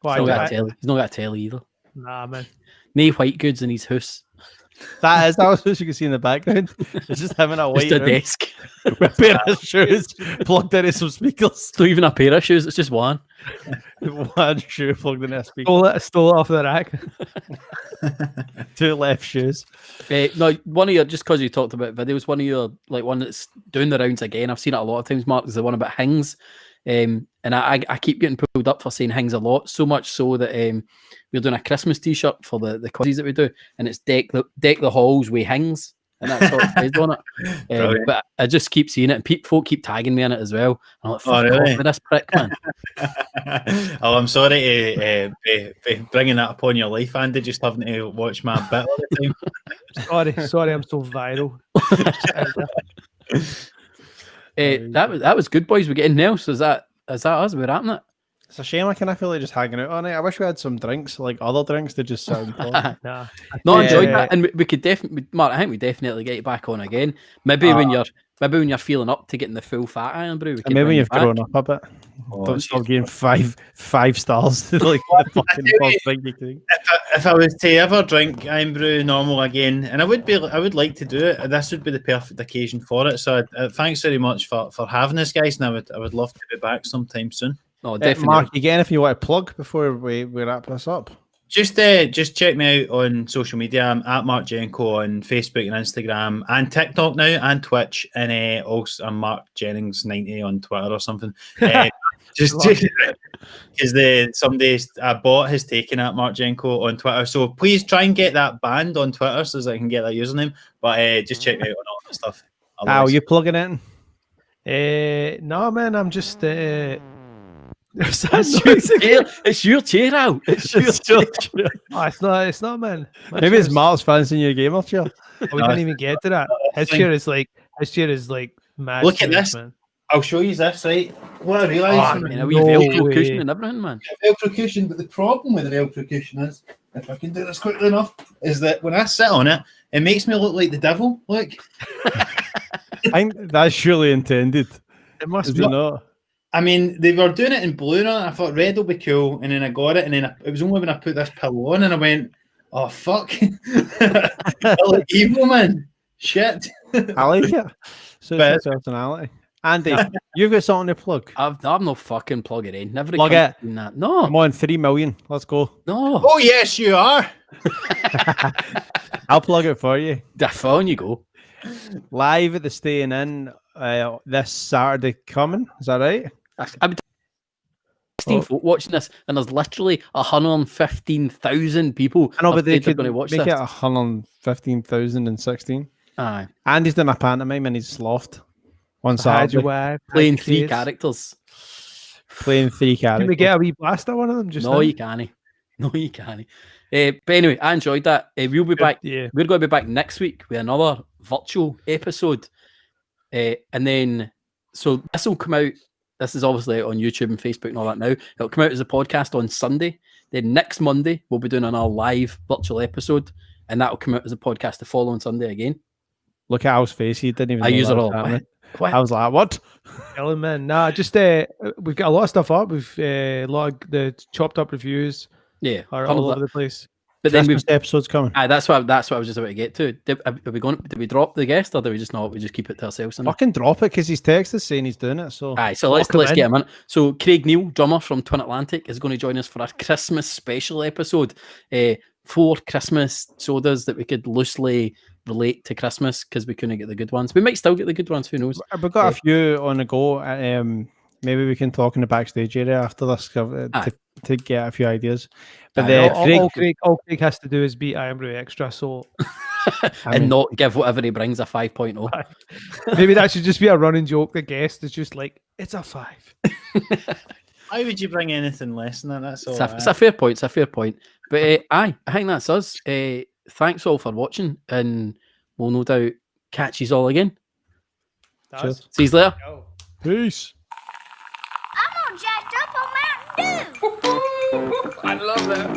Well, He's not got a I- telly. He's not got a telly either. Nah, man. No white goods in his house. That was what you can see in the background. It's just him in a white Just a room desk. with a pair of shoes plugged into some speakers. It's not even a pair of shoes. It's just one. One shoe plugged into a speaker. Stole it off the rack. Two left shoes. No, one of your, just because you talked about videos, one of your, like one that's doing the rounds again, I've seen it a lot of times, Mark, is the one about Hings. And I keep getting pulled up for saying Hings a lot, so much so that we're doing a Christmas t-shirt for the quizzes that we do, and it's deck the halls with Hings, and that's what it says on it. But I just keep seeing it, and folk keep tagging me in it as well. I'm like, fuck really? off with this prick, man. Oh, I'm sorry to be bringing that upon your life, Andy, just having to watch my bit all the time. Sorry, I'm so viral. That was good, boys. We're getting nails. So is that us? We're wrapping it. It's a shame I kind of feel like just hanging out on it. I wish we had some drinks, like other drinks, to just sound fun. Nah. No, I enjoyed that, and we could definitely, Mark. I think we definitely get you back on again. Maybe when you're Maybe when you're feeling up to getting the full fat Irn Bru. We could Maybe when bring you've it back. grown up a bit. Oh, Don't stop getting five stars. Like the fucking first thing you can. If I was to ever drink Irn Bru normal again, and I would like to do it. This would be the perfect occasion for it. So thanks very much for having us, guys. And I would love to be back sometime soon. No, definitely. Mark, you get anything you want to plug before we wrap this up? Just check me out on social media. I'm at Marc Jennings on Facebook and Instagram and TikTok now and Twitch, and also I'm Marc Jennings 90 on Twitter or something. Just because a bot has taken at Marc Jennings on Twitter, so please try and get that banned on Twitter so that I can get that username. But just check me out on all that stuff. How are you plugging in? No, man, I'm just. It's your chair out. It's your chair. Oh, it's not, man. Maybe it's Mark's fancying your gamer chair. We didn't even get to that. His chair is like mad. Look at serious, this. man. I'll show you this, right? What I realised, A wee No Velcro way. cushion and everything, man. Velcro cushion, but the problem with the Velcro cushion is, if I can do this quickly enough, is that when I sit on it, it makes me look like the devil. Look. I think that's surely intended. It must Is be. it not? I mean, they were doing it in blue, and I thought red will be cool, and then I got it, and then it was only when I put this pillow on, and I went, "Oh fuck, I look evil, man! Shit." I like it. So But- it's a personality. Andy, you've got something to plug. I'm no fucking plugging in. Never Plug comes it. in that. No, I'm on 3 million. Let's go. no. Oh yes, you are. I'll plug it for you. On you go. Live at the Stayin Inn this Saturday coming. Is that right? I'm 16 folk watching this, and there's literally 115,000 people. I know, but they afraid they're could going to watch make this. it 115,016. Aye, Andy's done a pantomime and he's sloughed on Hide Saturday, your wife, playing hide 3 your kids. characters. playing 3 characters. Can we get a wee blast at one of them? Just No, now? you can't. No, you can't. But anyway, I enjoyed that. We'll be back. Yeah. We're going to be back next week with another virtual episode. And then, so this will come out. This is obviously out on YouTube and Facebook and all that now. It'll come out as a podcast on Sunday. Then next Monday, we'll be doing another live virtual episode. And that'll come out as a podcast the following Sunday again. Look at Al's face. He didn't even I know use that it was all. happening. What? I was like, what? Killing, man. Nah, just we've got a lot of stuff up. We've a lot of the chopped up reviews Yeah. are hundred all li- over the place. But then Christmas episode's coming. that's what I was just about to get to. Did we drop the guest, or do we just not? We just keep it to ourselves. Fucking drop it because he's texted saying he's doing it. So Aye, so let's Welcome get in. him in. So Craig Neal, drummer from Twin Atlantic, is going to join us for our Christmas special episode. 4 Christmas sodas that we could loosely relate to Christmas because we couldn't get the good ones. We might still get the good ones. Who knows? we've got a few on the go. Maybe we can talk in the backstage area after this to get a few ideas. But Aye, all Craig has to do is beat Irn Bru Xtra. So And not give whatever he brings a 5.0. maybe that should just be a running joke. The guest is just like, it's a 5. Why would you bring anything less than that? That's all. It's a fair point. It's a fair point. But aye, I think that's us. Thanks all for watching, and we'll no doubt catch you all again. Cheers. See you later. Peace. I'm gonna jacked up on Mountain Dew. I love that.